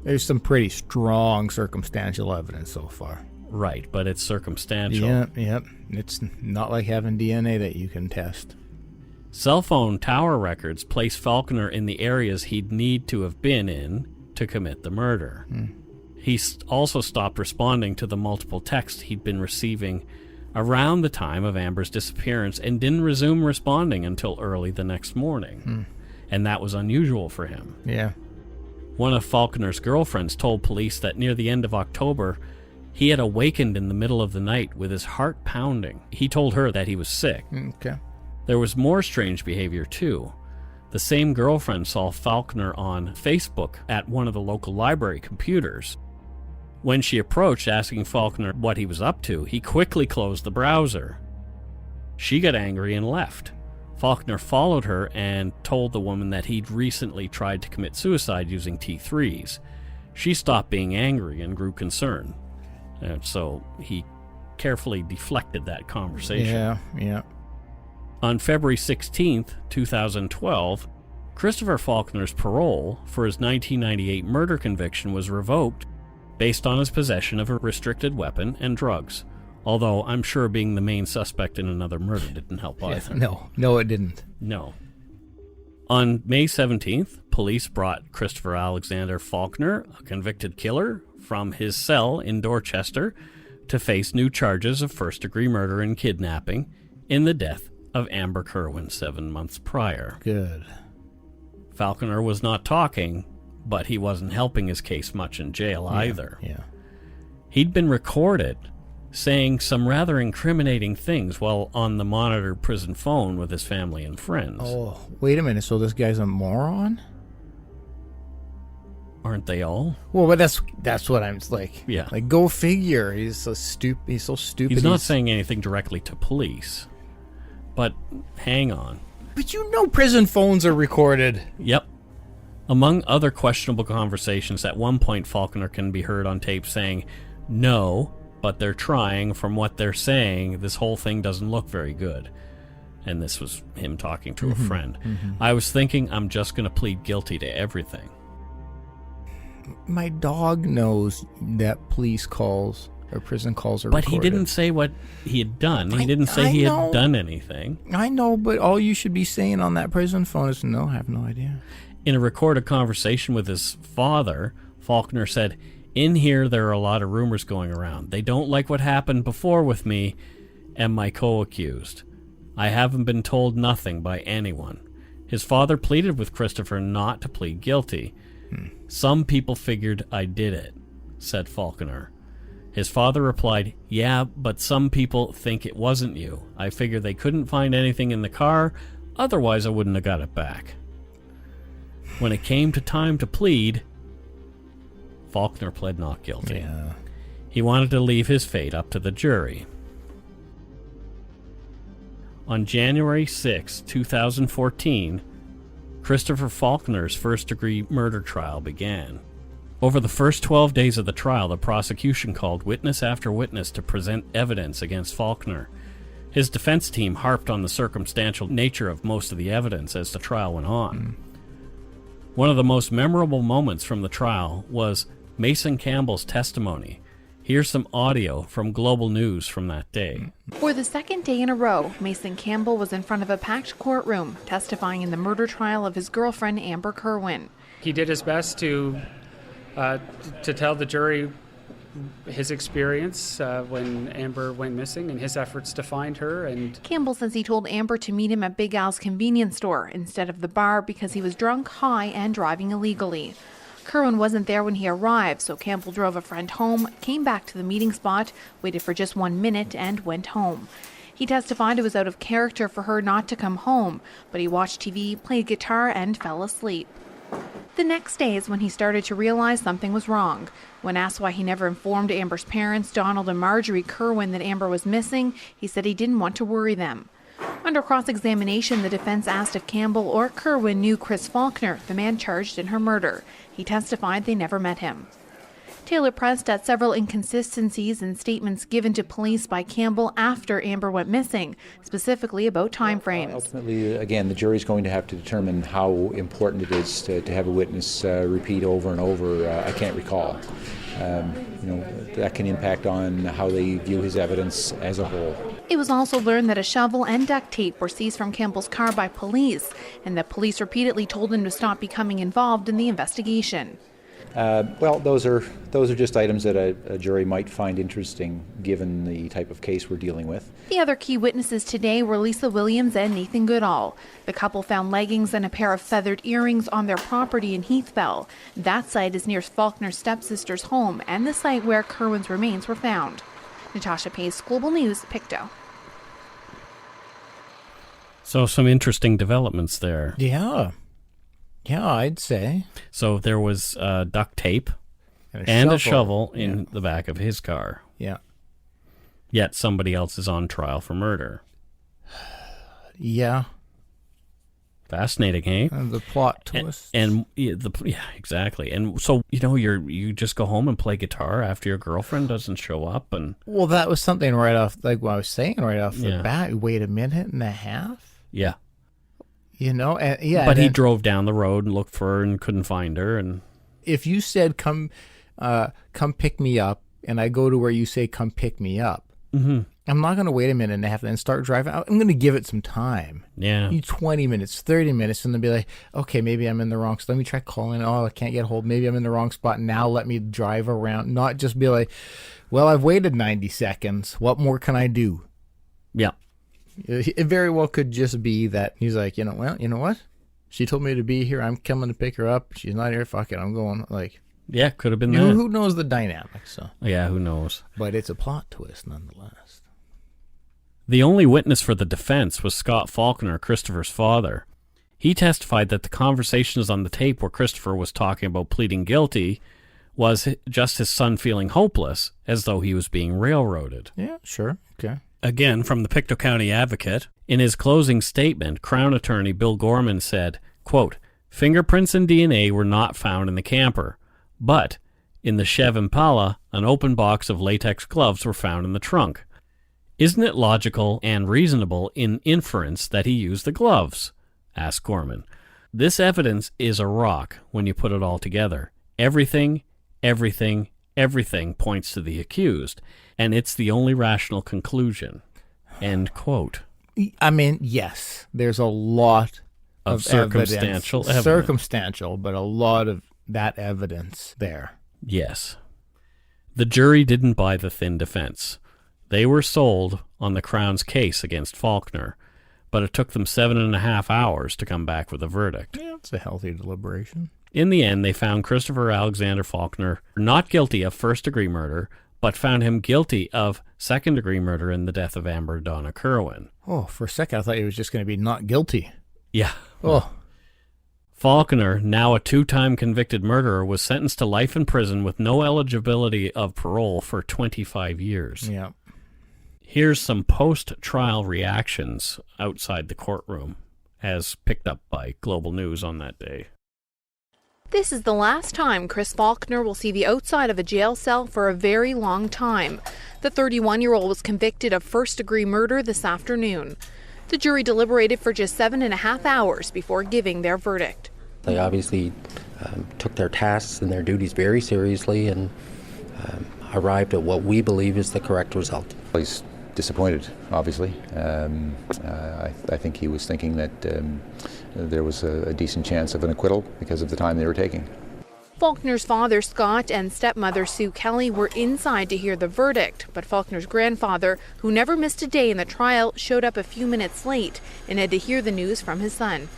There's some pretty strong circumstantial evidence so far. Right, but it's circumstantial. Yep. It's not like having DNA that you can test. Cell phone tower records place Faulkner in the areas he'd need to have been in to commit the murder. He also stopped responding to the multiple texts he'd been receiving around the time of Amber's disappearance and didn't resume responding until early the next morning. And that was unusual for him. Yeah. One of Faulkner's girlfriends told police that near the end of October, he had awakened in the middle of the night with his heart pounding. He told her that he was sick. Okay. There was more strange behavior, too. The same girlfriend saw Faulkner on Facebook at one of the local library computers. When she approached asking Faulkner what he was up to, he quickly closed the browser. She got angry and left. Faulkner followed her and told the woman that he'd recently tried to commit suicide using T3s. She stopped being angry and grew concerned. And so he carefully deflected that conversation. Yeah. On February 16th, 2012, Christopher Faulkner's parole for his 1998 murder conviction was revoked based on his possession of a restricted weapon and drugs. Although I'm sure being the main suspect in another murder didn't help either. No, it didn't. No. On May 17th, police brought Christopher Alexander Faulkner, a convicted killer, from his cell in Dorchester to face new charges of first-degree murder and kidnapping in the death of Amber Kirwan 7 months prior. Good. Faulkner was not talking, but he wasn't helping his case much in jail either. Yeah. He'd been recorded saying some rather incriminating things while on the monitored prison phone with his family and friends. Oh, wait a minute. So this guy's a moron? Aren't they all? Well, but that's what I'm like. Yeah. Like, go figure. He's so stupid. He's not saying anything directly to police. But hang on. But prison phones are recorded. Yep. Among other questionable conversations, at one point Faulkner can be heard on tape saying, "No, but they're trying. From what they're saying, this whole thing doesn't look very good." And this was him talking to a friend. I was thinking, I'm just going to plead guilty to everything. My dog knows that police calls or prison calls are But recorded. he didn't say what he had done. He didn't say he had done anything. I know, but all you should be saying on that prison phone is, "No, I have no idea." In a recorded conversation with his father, Faulkner said, "In here, there are a lot of rumors going around. They don't like what happened before with me and my co-accused. I haven't been told nothing by anyone." His father pleaded with Christopher not to plead guilty. "Some people figured I did it," said Faulkner. His father replied, "Yeah, but some people think it wasn't you. I figure they couldn't find anything in the car, otherwise I wouldn't have got it back." When it came to time to plead, Faulkner pled not guilty. Yeah. He wanted to leave his fate up to the jury. On January 6, 2014, Christopher Faulkner's first-degree murder trial began. Over the first 12 days of the trial, the prosecution called witness after witness to present evidence against Faulkner. His defense team harped on the circumstantial nature of most of the evidence as the trial went on. One of the most memorable moments from the trial was Mason Campbell's testimony. Here's some audio from Global News from that day. For the second day in a row, Mason Campbell was in front of a packed courtroom, testifying in the murder trial of his girlfriend, Amber Kirwan. He did his best to tell the jury his experience when Amber went missing and his efforts to find her. And Campbell says he told Amber to meet him at Big Al's convenience store instead of the bar because he was drunk, high, and driving illegally. Kirwan wasn't there when he arrived, so Campbell drove a friend home, came back to the meeting spot, waited for just 1 minute, and went home. He testified it was out of character for her not to come home, but he watched TV, played guitar, and fell asleep. The next day is when he started to realize something was wrong. When asked why he never informed Amber's parents, Donald and Marjorie Kirwan, that Amber was missing, he said he didn't want to worry them. Under cross-examination, the defense asked if Campbell or Kirwan knew Chris Faulkner, the man charged in her murder. He testified they never met him. Taylor pressed at several inconsistencies in statements given to police by Campbell after Amber went missing, specifically about timeframes. Ultimately, again, the jury's going to have to determine how important it is to have a witness repeat over and over, "I can't recall." That can impact on how they view his evidence as a whole. It was also learned that a shovel and duct tape were seized from Campbell's car by police, and that police repeatedly told him to stop becoming involved in the investigation. Those are just items that a jury might find interesting given the type of case we're dealing with. The other key witnesses today were Lisa Williams and Nathan Goodall. The couple found leggings and a pair of feathered earrings on their property in Heathbell. That site is near Faulkner's stepsister's home and the site where Kirwan's remains were found. Natasha Pace, Global News, Pictou. So some interesting developments there. Yeah, I'd say. So there was duct tape and a shovel in the back of his car. Yeah. Yet somebody else is on trial for murder. Yeah. Fascinating, eh? And the plot twist. And exactly. And so, you just go home and play guitar after your girlfriend doesn't show up, and well, that was something right off, like what I was saying right off the Yeah. bat. Wait a minute and a half, yeah. and But he drove down the road and looked for her and couldn't find her, and if you said come pick me up, and I go to where you say come pick me up, I'm not going to wait a minute and a half and then start driving. I'm going to give it some time. yeah. 20 minutes, 30 minutes, and then be like, okay, maybe I'm in the wrong spot. Let me try calling. Oh, I can't get hold. Maybe I'm in the wrong spot. Now let me drive around. Not just be like, well, I've waited 90 seconds. What more can I do? Yeah. It very well could just be that he's like, you know what? She told me to be here. I'm coming to pick her up. She's not here. Fuck it. I'm going. Like, Yeah, could have been that. who knows the dynamics? So, Yeah, who knows? but it's a plot twist nonetheless. The only witness for the defense was Scott Faulkner, Christopher's father. He testified that the conversations on the tape where Christopher was talking about pleading guilty was just his son feeling hopeless, as though he was being railroaded. Yeah, sure. Okay. Again, from the Pictou County Advocate, in his closing statement, Crown Attorney Bill Gorman said, quote, fingerprints and DNA were not found in the camper, but in the Chev Impala, an open box of latex gloves were found in the trunk. Isn't it logical and reasonable in inference that he used the gloves? Asked Gorman. This evidence is a rock when you put it all together. Everything points to the accused, and it's the only rational conclusion. End quote. I mean, yes, there's a lot Of circumstantial evidence. Circumstantial, but a lot of that evidence there. Yes. The jury didn't buy the thin defense. They were sold on the Crown's case against Faulkner, but it took them 7.5 hours to come back with a verdict. Yeah, it's a healthy deliberation. In the end, they found Christopher Alexander Faulkner not guilty of first-degree murder, but found him guilty of second-degree murder in the death of Amber Donna Kirwan. Oh, for a second I thought he was just going to be not guilty. Yeah. Oh. Faulkner, now a 2-time convicted murderer, was sentenced to life in prison with no eligibility of parole for 25 years. Yeah. Here's some post-trial reactions outside the courtroom, as picked up by Global News on that day. This is the last time Chris Faulkner will see the outside of a jail cell for a very long time. The 31-year-old was convicted of first-degree murder this afternoon. The jury deliberated for just 7.5 hours before giving their verdict. They obviously took their tasks and their duties very seriously and arrived at what we believe is the correct result. He's disappointed, obviously. I think he was thinking that there was a decent chance of an acquittal because of the time they were taking. Faulkner's father, Scott, and stepmother, Sue Kelly, were inside to hear the verdict, but Faulkner's grandfather, who never missed a day in the trial, showed up a few minutes late and had to hear the news from his son.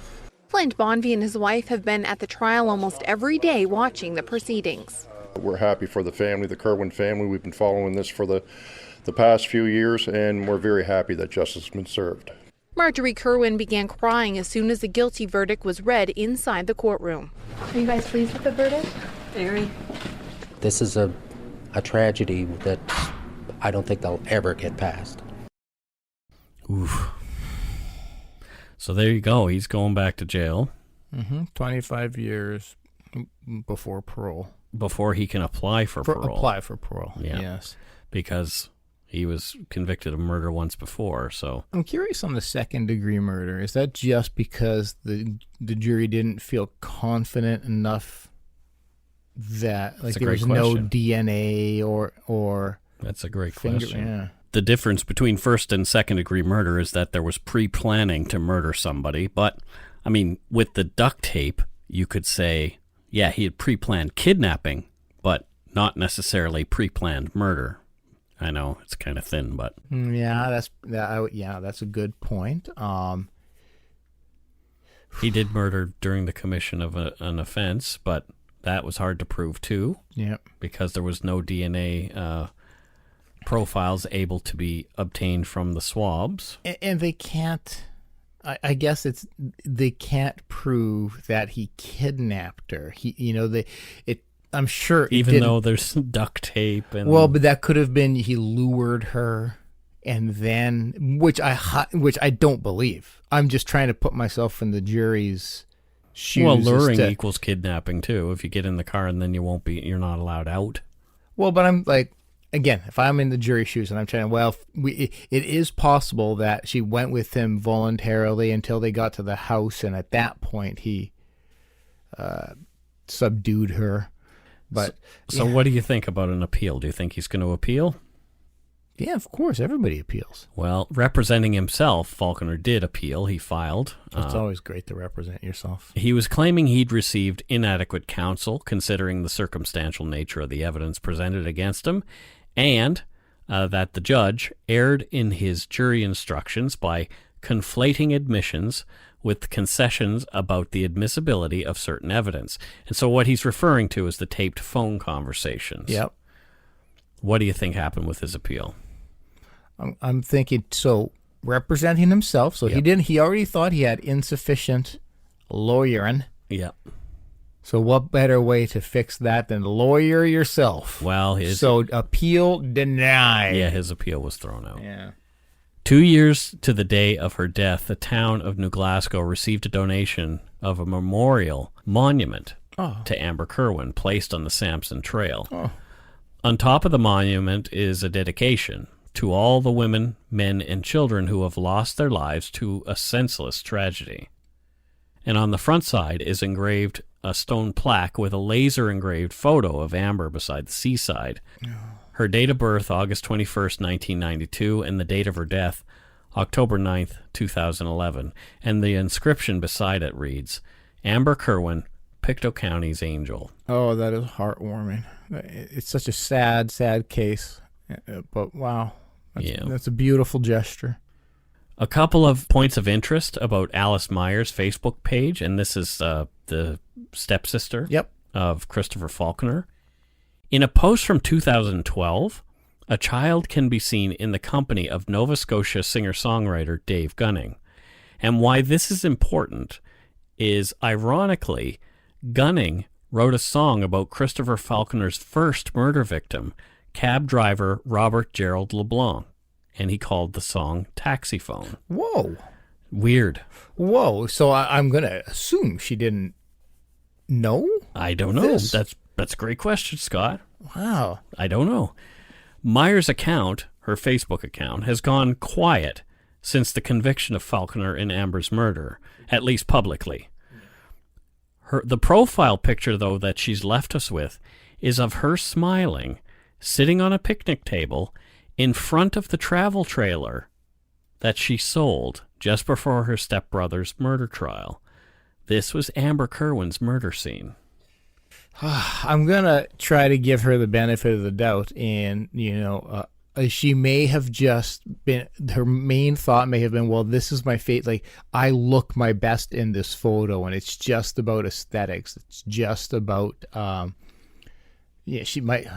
Flint Bonvie and his wife have been at the trial almost every day watching the proceedings. We're happy for the family, the Kirwan family. We've been following this for the past few years, and we're very happy that justice has been served. Marjorie Kirwan began crying as soon as the guilty verdict was read inside the courtroom. Are you guys pleased with the verdict? Very. This is a tragedy that I don't think they'll ever get past. Oof. So there you go. He's going back to jail. 25 years before parole. Before he can apply for parole. Apply for parole, Yeah. yes. Because he was convicted of murder once before, so... I'm curious on the second-degree murder. Is that just because the jury didn't feel confident enough that there was no DNA or That's a great finger? question. Yeah. The difference between first and second-degree murder is that there was pre-planning to murder somebody, but, I mean, with the duct tape, you could say, yeah, he had pre-planned kidnapping, but not necessarily pre-planned murder. I know it's kind of thin, but that's a good point. he did murder during the commission of an offense, but that was hard to prove too. Yeah, because there was no DNA profiles able to be obtained from the swabs, and they can't. I guess they can't prove that he kidnapped her. I'm sure even though there's duct tape and but that could have been he lured her and then which I don't believe. I'm just trying to put myself in the jury's shoes. Well, luring equals kidnapping too. If you get in the car and then you're not allowed out. Well, but I'm like, again, if I'm in the jury shoes and I'm trying to, it is possible that she went with him voluntarily until they got to the house, and at that point he subdued her. But so what do you think about an appeal? Do you think he's going to appeal? Yeah, of course. Everybody appeals. Well, representing himself, Falconer did appeal. He filed. It's always great to represent yourself. He was claiming he'd received inadequate counsel, considering the circumstantial nature of the evidence presented against him, and that the judge erred in his jury instructions by conflating admissions with concessions about the admissibility of certain evidence. And so what he's referring to is the taped phone conversations. Yep. What do you think happened with his appeal? I'm thinking, so representing himself, so he already thought he had insufficient lawyering. Yeah. So what better way to fix that than lawyer yourself? Well, so appeal denied. Yeah, his appeal was thrown out. Yeah. 2 years to the day of her death, the town of New Glasgow received a donation of a memorial monument to Amber Kirwan placed on the Sampson Trail. Oh. On top of the monument is a dedication to all the women, men, and children who have lost their lives to a senseless tragedy. And on the front side is engraved a stone plaque with a laser-engraved photo of Amber beside the seaside. Her date of birth, August 21st, 1992, and the date of her death, October 9th, 2011. And the inscription beside it reads, Amber Kirwan, Pictou County's Angel. Oh, that is heartwarming. It's such a sad, sad case. But wow, that's a beautiful gesture. A couple of points of interest about Alice Meyer's Facebook page, and this is the stepsister of Christopher Falconer. In a post from 2012, a child can be seen in the company of Nova Scotia singer-songwriter Dave Gunning. And why this is important is, ironically, Gunning wrote a song about Christopher Falconer's first murder victim, cab driver Robert Gerald LeBlanc, and he called the song Taxi Phone. Whoa. Weird. Whoa. So I'm going to assume she didn't know? I don't know. That's a great question, Scott. Wow. I don't know. Meyer's account, her Facebook account, has gone quiet since the conviction of Falconer in Amber's murder, at least publicly. The profile picture, though, that she's left us with is of her smiling, sitting on a picnic table in front of the travel trailer that she sold just before her stepbrother's murder trial. This was Amber Kirwan's murder scene. I'm going to try to give her the benefit of the doubt, and, she may have just been, her main thought may have been, well, this is my fate. Like, I look my best in this photo, and it's just about aesthetics. It's just about, she might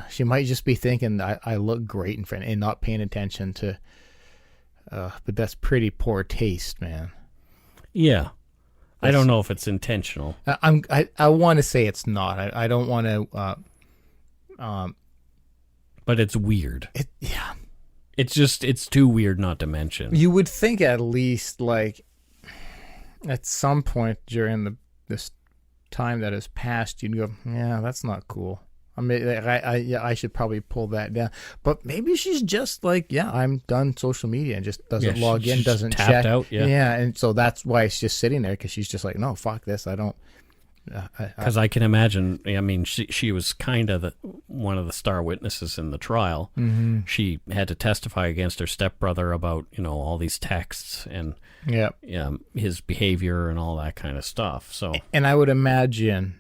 just be thinking I look great in front and not paying attention to, but that's pretty poor taste, man. Yeah. I don't know if it's intentional. I want to say it's not. I don't want to. But it's weird. Yeah. It's too weird not to mention. You would think at least like at some point during this time that has passed, you'd go, yeah, that's not cool. I mean, I should probably pull that down. But maybe she's just like, yeah, I'm done social media and just doesn't log in, doesn't check. Out, yeah, and so that's why it's just sitting there, because she's just like, no, fuck this, I don't. Because I can imagine, I mean, she was kind of one of the star witnesses in the trial. Mm-hmm. She had to testify against her stepbrother about, all these texts and his behavior and all that kind of stuff. So, and I would imagine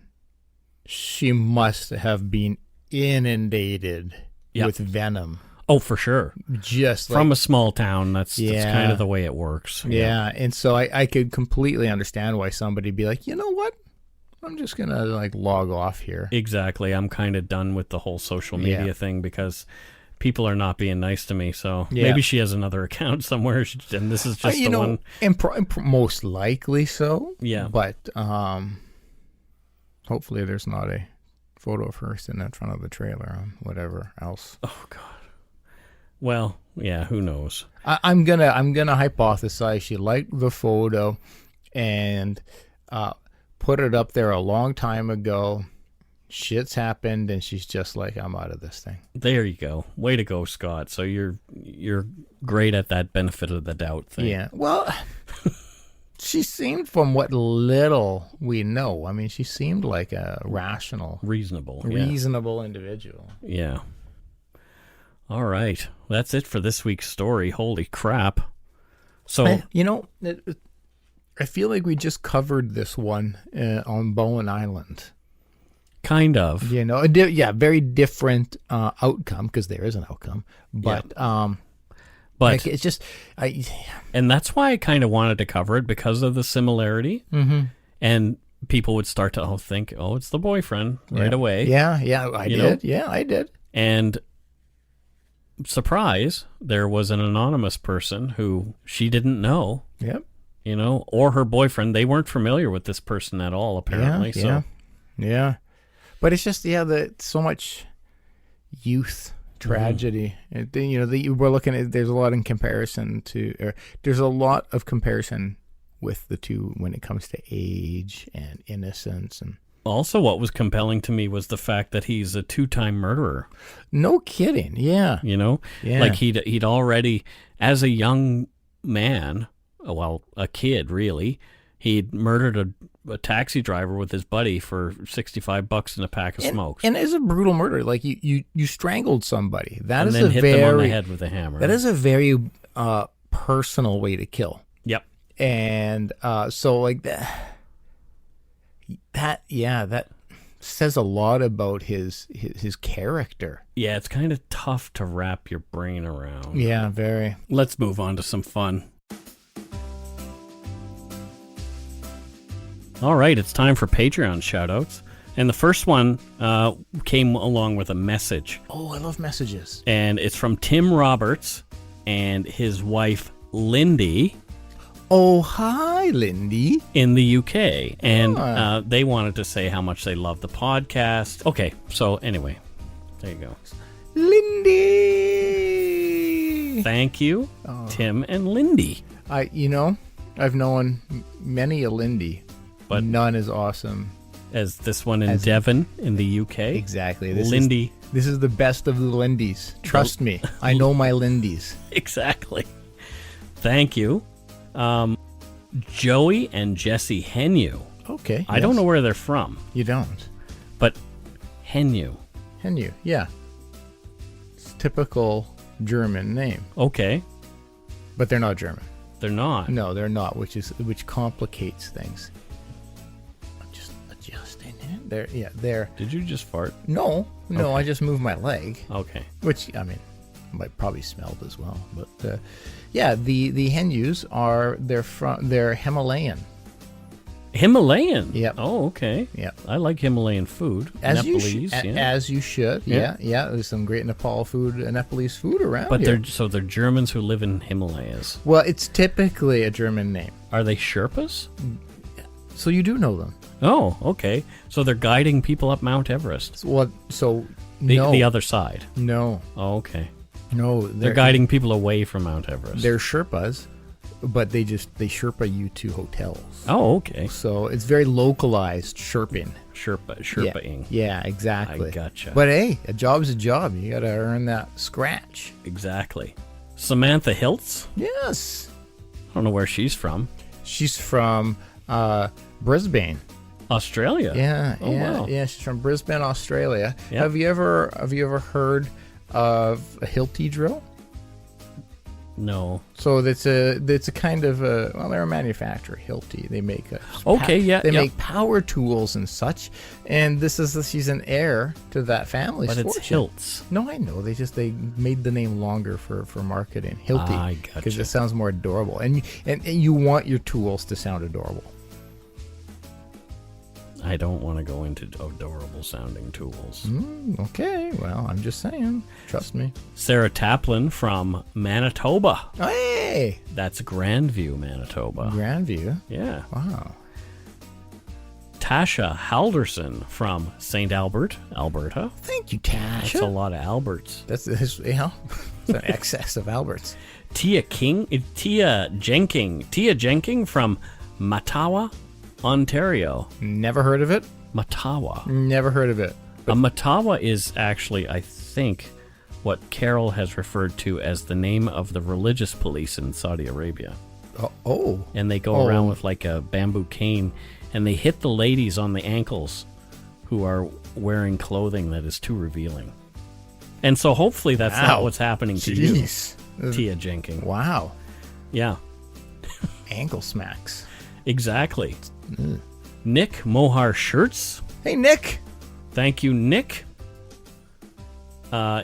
she must have been inundated with venom. Oh, for sure. Just from a small town, that's kind of the way it works. Yeah, and so I could completely understand why somebody'd be like, you know what? I'm just going to log off here. Exactly. I'm kind of done with the whole social media thing because people are not being nice to me. So maybe she has another account somewhere, and this is just the one. And most likely so. Yeah. But hopefully there's not a photo of her sitting in front of the trailer on whatever else. Oh, God. Well, yeah, who knows? I'm gonna hypothesize she liked the photo and put it up there a long time ago. Shit's happened, and she's just like, I'm out of this thing. There you go. Way to go, Scott. So you're great at that benefit of the doubt thing. Yeah. Well, she seemed, from what little we know, I mean, she seemed like a reasonable individual. Yeah. All right. That's it for this week's story. Holy crap. So, I feel like we just covered this one on Bowen Island. Kind of. Very different outcome, because there is an outcome. But, like, it's just... And that's why I kind of wanted to cover it, because of the similarity. Mm-hmm. And people would start to think, it's the boyfriend right away. Yeah, I did. Yeah, I did. And... surprise, there was an anonymous person who she didn't know. Yep. Or her boyfriend. They weren't familiar with this person at all, apparently. Yeah. But it's just, so much youth tragedy. Mm-hmm. We're looking at, there's a lot of comparison with the two when it comes to age and innocence. And also, what was compelling to me was the fact that he's a 2-time murderer. No kidding. Yeah. Yeah. Like he'd already, as a young man, a kid really, he'd murdered a taxi driver with his buddy for $65 and a pack of smokes. And it's a brutal murder. Like you strangled somebody. Then hit them on the head with a hammer. That is a very personal way to kill. Yep. And so like that says a lot about his character. Yeah, it's kind of tough to wrap your brain around. Yeah, very. Let's move on to some fun. All right, it's time for Patreon shoutouts. And the first one came along with a message. Oh, I love messages. And it's from Tim Roberts and his wife, Lindy. Oh, hi, Lindy. In the UK. And they wanted to say how much they love the podcast. Okay, so anyway, there you go. Lindy! Thank you, Tim and Lindy. I've known many a Lindy, but none as awesome as this one in Devon in the UK. Exactly. Lindy. This is the best of the Lindys. Trust me. I know my Lindys. Exactly. Thank you. Joey and Jesse Henyu. Okay. I don't know where they're from. You don't. But Henyu. Henyu, yeah. It's a typical German name. Okay. But they're not German. They're not? No, they're not, which complicates things. I'm just adjusting it. They're... Did you just fart? No, Okay. I just moved my leg. Okay. Which, I mean, might probably smelled as well. But, the Henyus they're Himalayan. Himalayan? Yep. Oh, okay. Yep. I like Himalayan food. As Nepalese, as you should. Yeah. There's some great Nepalese food around but here. they're Germans who live in Himalayas. Well, it's typically a German name. Are they Sherpas? So you do know them. Oh, okay. So they're guiding people up Mount Everest. No. The other side. No. Oh, okay. No, they're guiding people away from Mount Everest. They're Sherpas, but they Sherpa you to hotels. Oh, okay. So it's very localized Sherping. Sherpaing. Yeah, exactly. I gotcha. But hey, a job's a job. You got to earn that scratch. Exactly. Samantha Hiltz? Yes. I don't know where she's from. She's from Brisbane. Australia? Yeah. Wow. Yeah, she's from Brisbane, Australia. Yep. Have you ever heard of a Hilti drill? No. So it's a kind of they're a manufacturer, Hilti. They make make power tools and such. And she's an heir to that family's fortune. But it's Hiltz. No, I know. They made the name longer for marketing. Hilti. I gotcha. Because it sounds more adorable. And you want your tools to sound adorable. I don't want to go into adorable sounding tools. Okay, well, I'm just saying. Trust me. Sarah Taplin from Manitoba. Hey! That's Grandview, Manitoba. Grandview? Yeah. Wow. Tasha Halderson from St. Albert, Alberta. Thank you, Tasha. That's a lot of Alberts. That's it's an excess of Alberts. Tia Jenking from Mattawa, Ontario. Never heard of it. Mattawa. Never heard of it. A Mattawa is actually, I think, what Carol has referred to as the name of the religious police in Saudi Arabia. Oh. And they go around with like a bamboo cane, and they hit the ladies on the ankles who are wearing clothing that is too revealing. And so hopefully that's not what's happening to you, Tia Jenking. Wow. Yeah. Ankle smacks. Exactly. Nick Mohar Shirts. Hey, Nick. Thank you, Nick.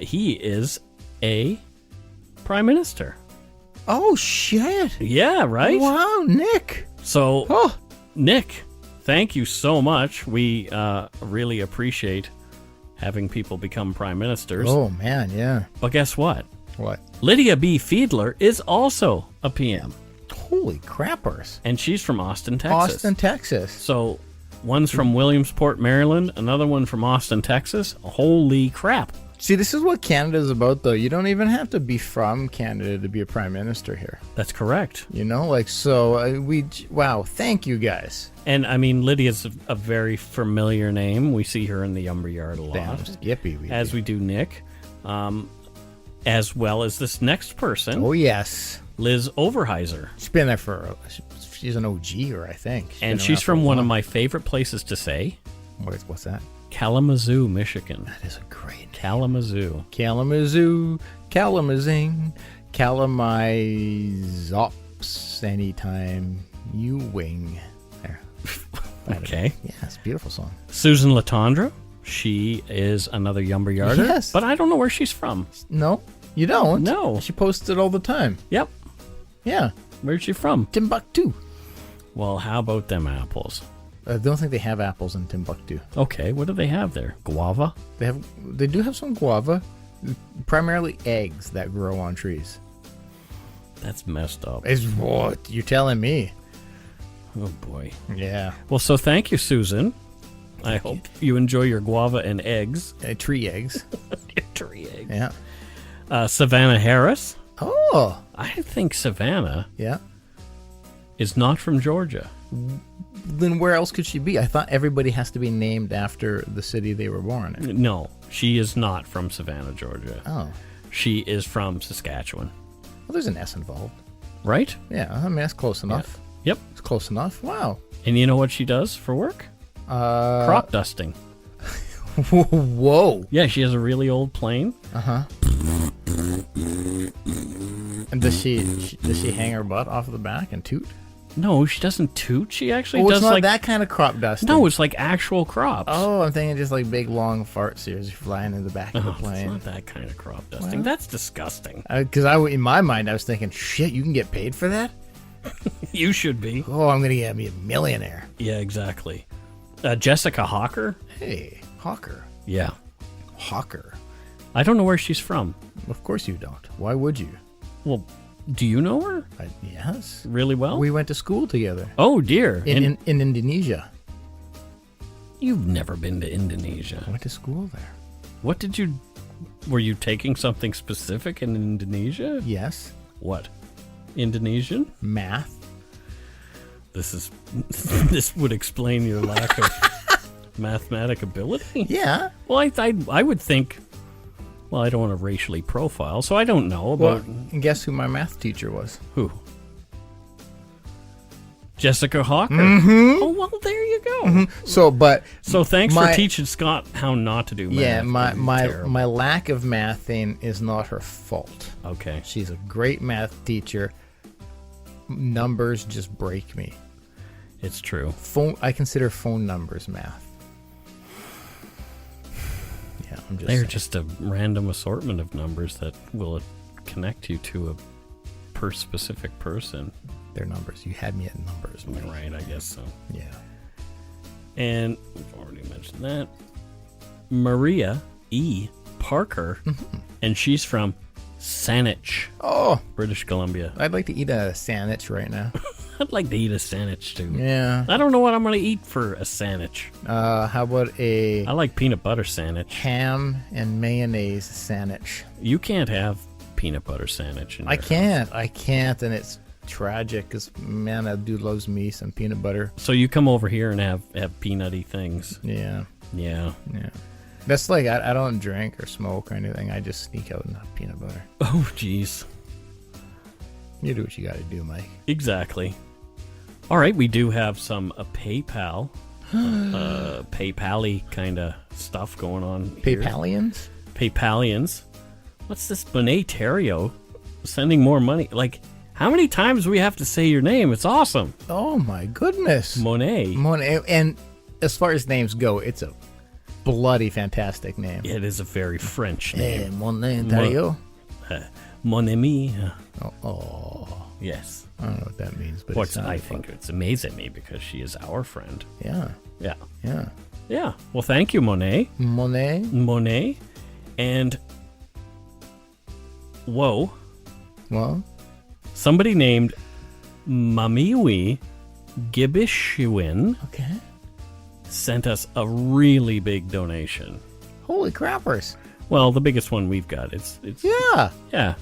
He is a prime minister. Oh, shit. Yeah, right? Wow, Nick. So, Nick, thank you so much. We really appreciate having people become prime ministers. Oh, man, yeah. But guess what? What? Lydia B. Fiedler is also a PM. Holy crappers. And she's from Austin, Texas. Austin, Texas. So, one's from Williamsport, Maryland, another one from Austin, Texas. Holy crap. See, this is what Canada's about, though. You don't even have to be from Canada to be a prime minister here. That's correct. You know, like, so wow, thank you guys. And, I mean, Lydia's a very familiar name. We see her in the Umber Yard a lot. Damn, Skippy. We do Nick. As well as this next person. Oh, yes. Liz Overheiser. She's been there she's an OG-er, I think. She's from one of my favorite places to say. What's that? Kalamazoo, Michigan. That is a great name. Kalamazoo. Kalamazoo, Kalamazing, Kalamizops, anytime you wing. There. Okay. Yeah, it's a beautiful song. Susan Latondra. She is another Yumber Yarder. Yes. But I don't know where she's from. No, you don't? No. She posts it all the time. Yep. Yeah. Where's she from? Timbuktu. Well, how about them apples? I don't think they have apples in Timbuktu. Okay, what do they have there? Guava? They do have some guava. Primarily eggs that grow on trees. That's messed up. Is what? You're telling me. Oh, boy. Yeah. Well, so thank you, Susan. I hope you enjoy your guava and eggs. Tree eggs. Tree eggs. Yeah. Savannah Harris. Oh. I think Savannah Yeah. is not from Georgia. Then where else could she be? I thought everybody has to be named after the city they were born in. No, she is not from Savannah, Georgia. Oh. She is from Saskatchewan. Well, there's an S involved. Right? Yeah, I mean, that's close enough. Yeah. Yep. It's close enough. Wow. And you know what she does for work? Crop dusting. Whoa. Yeah, she has a really old plane. Uh-huh. And does she hang her butt off the back and toot? No, she doesn't toot. She actually it's does not like that kind of crop dusting. No, it's like actual crops. Oh, I'm thinking just like big long farts here as you're flying in the back of the It's plane. not that kind of crop dusting. That's disgusting. Because in my mind, I was thinking, shit, you can get paid for that? You should be. Oh, I'm going to get me a millionaire. Yeah, exactly. Jessica Hawker. Hey, Hawker. Yeah. Hawker. I don't know where she's from. Of course you don't. Why would you? Well, do you know her? Yes. Really well? We went to school together. Oh, dear. In Indonesia. You've never been to Indonesia. I went to school there. What did you... Were you taking something specific in Indonesia? Yes. What? Indonesian? Math. This would explain your lack of mathematic ability? Yeah. Well, I would think... Well, I don't want to racially profile, so I don't know about... And guess who my math teacher was? Who? Jessica Hawker? Mm-hmm. Oh, well, there you go. Mm-hmm. So thanks for teaching Scott how not to do math. Yeah, my lack of mathing is not her fault. Okay. She's a great math teacher. Numbers just break me. It's true. I consider phone numbers math. Yeah, I'm just They're saying. just a random assortment of numbers that will connect you to a specific person. They're numbers. You had me at numbers. Man. Right, I guess so. Yeah. And we've already mentioned that. Maria E. Parker, and she's from Saanich, Oh, British Columbia. I'd like to eat a sandwich right now. I'd like to eat a sandwich too. Yeah. I don't know what I'm going to eat for a sandwich. How about I like peanut butter sandwich. ham and mayonnaise sandwich? You can't have peanut butter sandwich. In I your can't. house. I can't, and it's tragic because, man, that dude loves me some peanut butter. So you come over here and have peanutty things. Yeah. Yeah. Yeah. That's like, I don't drink or smoke or anything. I just sneak out and have peanut butter. Oh, jeez. You do what you got to do, Mike. Exactly. All right, we do have some PayPal, PayPal-y kind of stuff going on here. PayPalians? PayPalians. What's this? Monet Terrio sending more money. Like, how many times do we have to say your name? It's awesome. Oh, my goodness. Monet. Monet. And as far as names go, it's a bloody fantastic name. It is a very French name. Monet Terrio. Mon ami. Oh. Yes. I don't know what that means, but I think it's amazing at me because she is our friend. Yeah. Yeah. Yeah. Yeah. Well, thank you, Monet. Monet. And whoa. Well, somebody named Mamiwi Gibishuin okay, sent us a really big donation. Holy crappers. Well, the biggest one we've got. It's Yeah.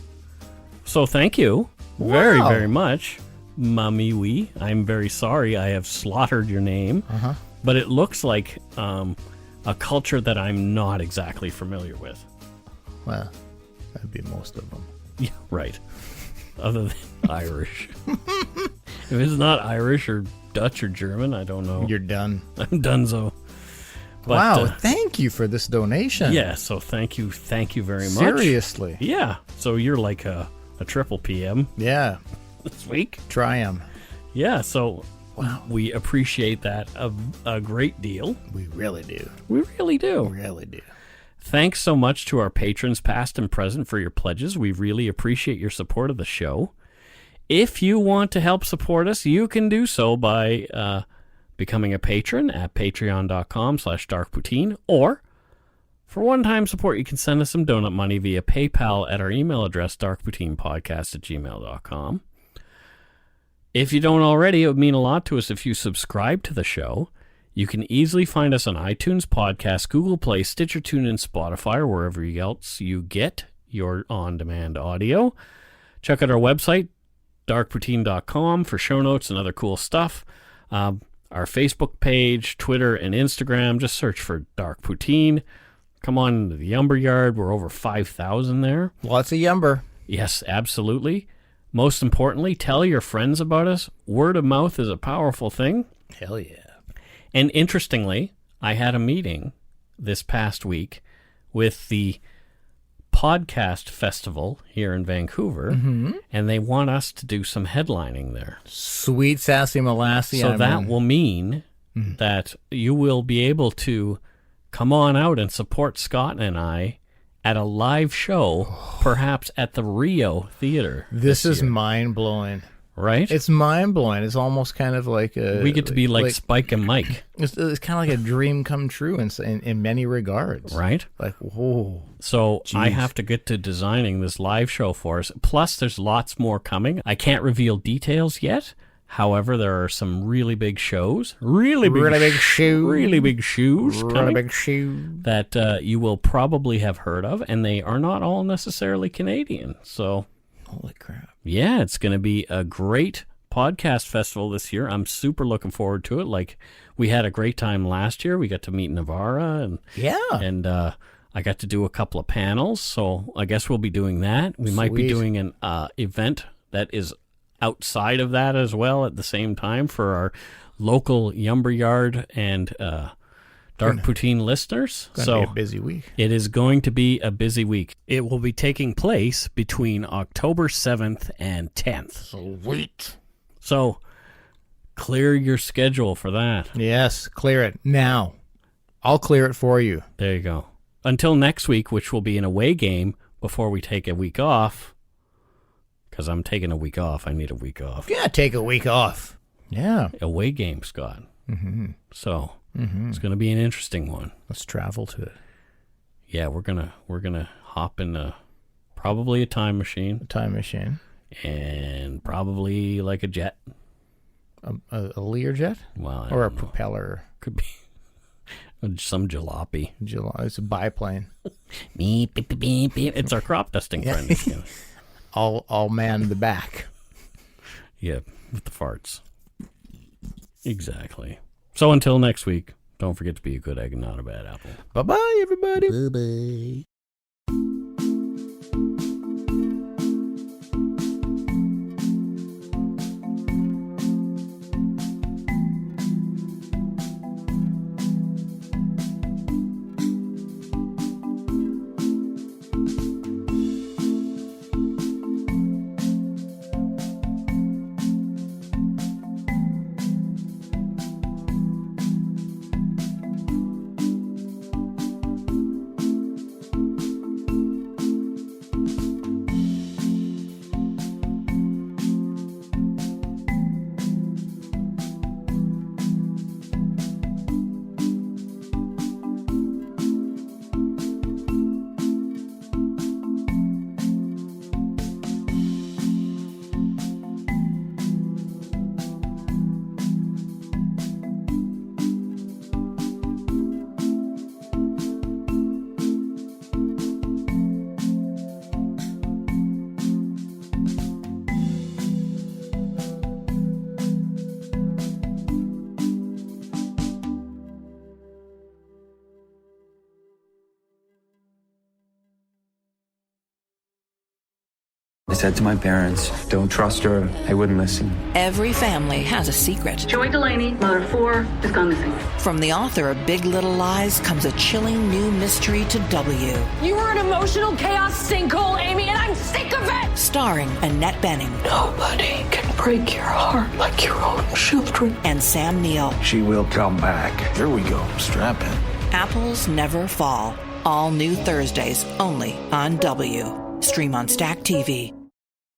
So thank you very, Wow. very much, Mamiwi. I'm very sorry I have slaughtered your name. Uh-huh. But it looks like a culture that I'm not exactly familiar with. Well, that'd be most of them. Yeah, right. Other than Irish. If it's not Irish or Dutch or German, I don't know. You're done. I'm doone. But, wow, thank you for this donation. Yeah, so thank you very much. Seriously. Yeah, so you're like a triple PM. Yeah. This week. Try 'em. Yeah, so wow, we appreciate that a great deal. We really do. We really do. We really do. Thanks so much to our patrons, past and present, for your pledges. We really appreciate your support of the show. If you want to help support us, you can do so by becoming a patron at patreon.com/darkpoutine, or for one-time support, you can send us some donut money via PayPal at our email address, darkpoutinepodcast@gmail.com. If you don't already, it would mean a lot to us if you subscribe to the show. You can easily find us on iTunes, Podcast, Google Play, Stitcher, TuneIn, Spotify, or wherever else you get your on-demand audio. Check out our website, darkpoutine.com, for show notes and other cool stuff. Our Facebook page, Twitter, and Instagram, just search for Dark Poutine. Come on to the Yumber Yard. We're over 5,000 there. Lots of Yumber. Yes, absolutely. Most importantly, tell your friends about us. Word of mouth is a powerful thing. Hell yeah. And interestingly, I had a meeting this past week with the podcast festival here in Vancouver, and they want us to do some headlining there. Sweet sassy molasses. So that will mean that you will be able to come on out and support Scott and I at a live show, perhaps at the Rio Theater. This is mind-blowing. Right? It's mind-blowing. It's almost kind of like we get to be like Spike and Mike. It's kind of like a dream come true in many regards. Right? Like, whoa. So Jeez. I have to get to designing this live show for us. Plus, there's lots more coming. I can't reveal details yet. However, there are some really big shows. Really big shoes coming that you will probably have heard of, and they are not all necessarily Canadian. So, holy crap. Yeah, it's going to be a great podcast festival this year. I'm super looking forward to it. Like, we had a great time last year. We got to meet Navarra, and I got to do a couple of panels. So I guess we'll be doing that. We might be doing an event that is outside of that as well at the same time for our local Yumber Yard and Dark Poutine listeners. It's going to be a busy week. It is going to be a busy week. It will be taking place between October 7th and 10th. Sweet. So clear your schedule for that. Yes, clear it now. I'll clear it for you. There you go. Until next week, which will be an away game before we take a week off. Because I'm taking a week off. I need a week off. Yeah, take a week off. Yeah. Away game, Scott. So it's going to be an interesting one. Let's travel to it. Yeah, we're gonna hop in probably a time machine. A time machine. And probably like a jet. A Learjet? Well, or a propeller? Could be some jalopy. It's a biplane. Beep, beep, beep, beep. It's our crop dusting friend. all man in the back. Yeah, with the farts. Exactly. So until next week, don't forget to be a good egg and not a bad apple. Bye-bye, everybody. Bye-bye. I said to my parents, don't trust her. They wouldn't listen. Every family has a secret. Joy Delaney, mother of 4, has gone missing. From the author of Big Little Lies comes a chilling new mystery to W. You are an emotional chaos sinkhole, Amy, and I'm sick of it! Starring Annette Bening. Nobody can break your heart like your own children. And Sam Neill. She will come back. Here we go. Strap in. Apples Never Fall. All new Thursdays, only on W. Stream on Stack TV.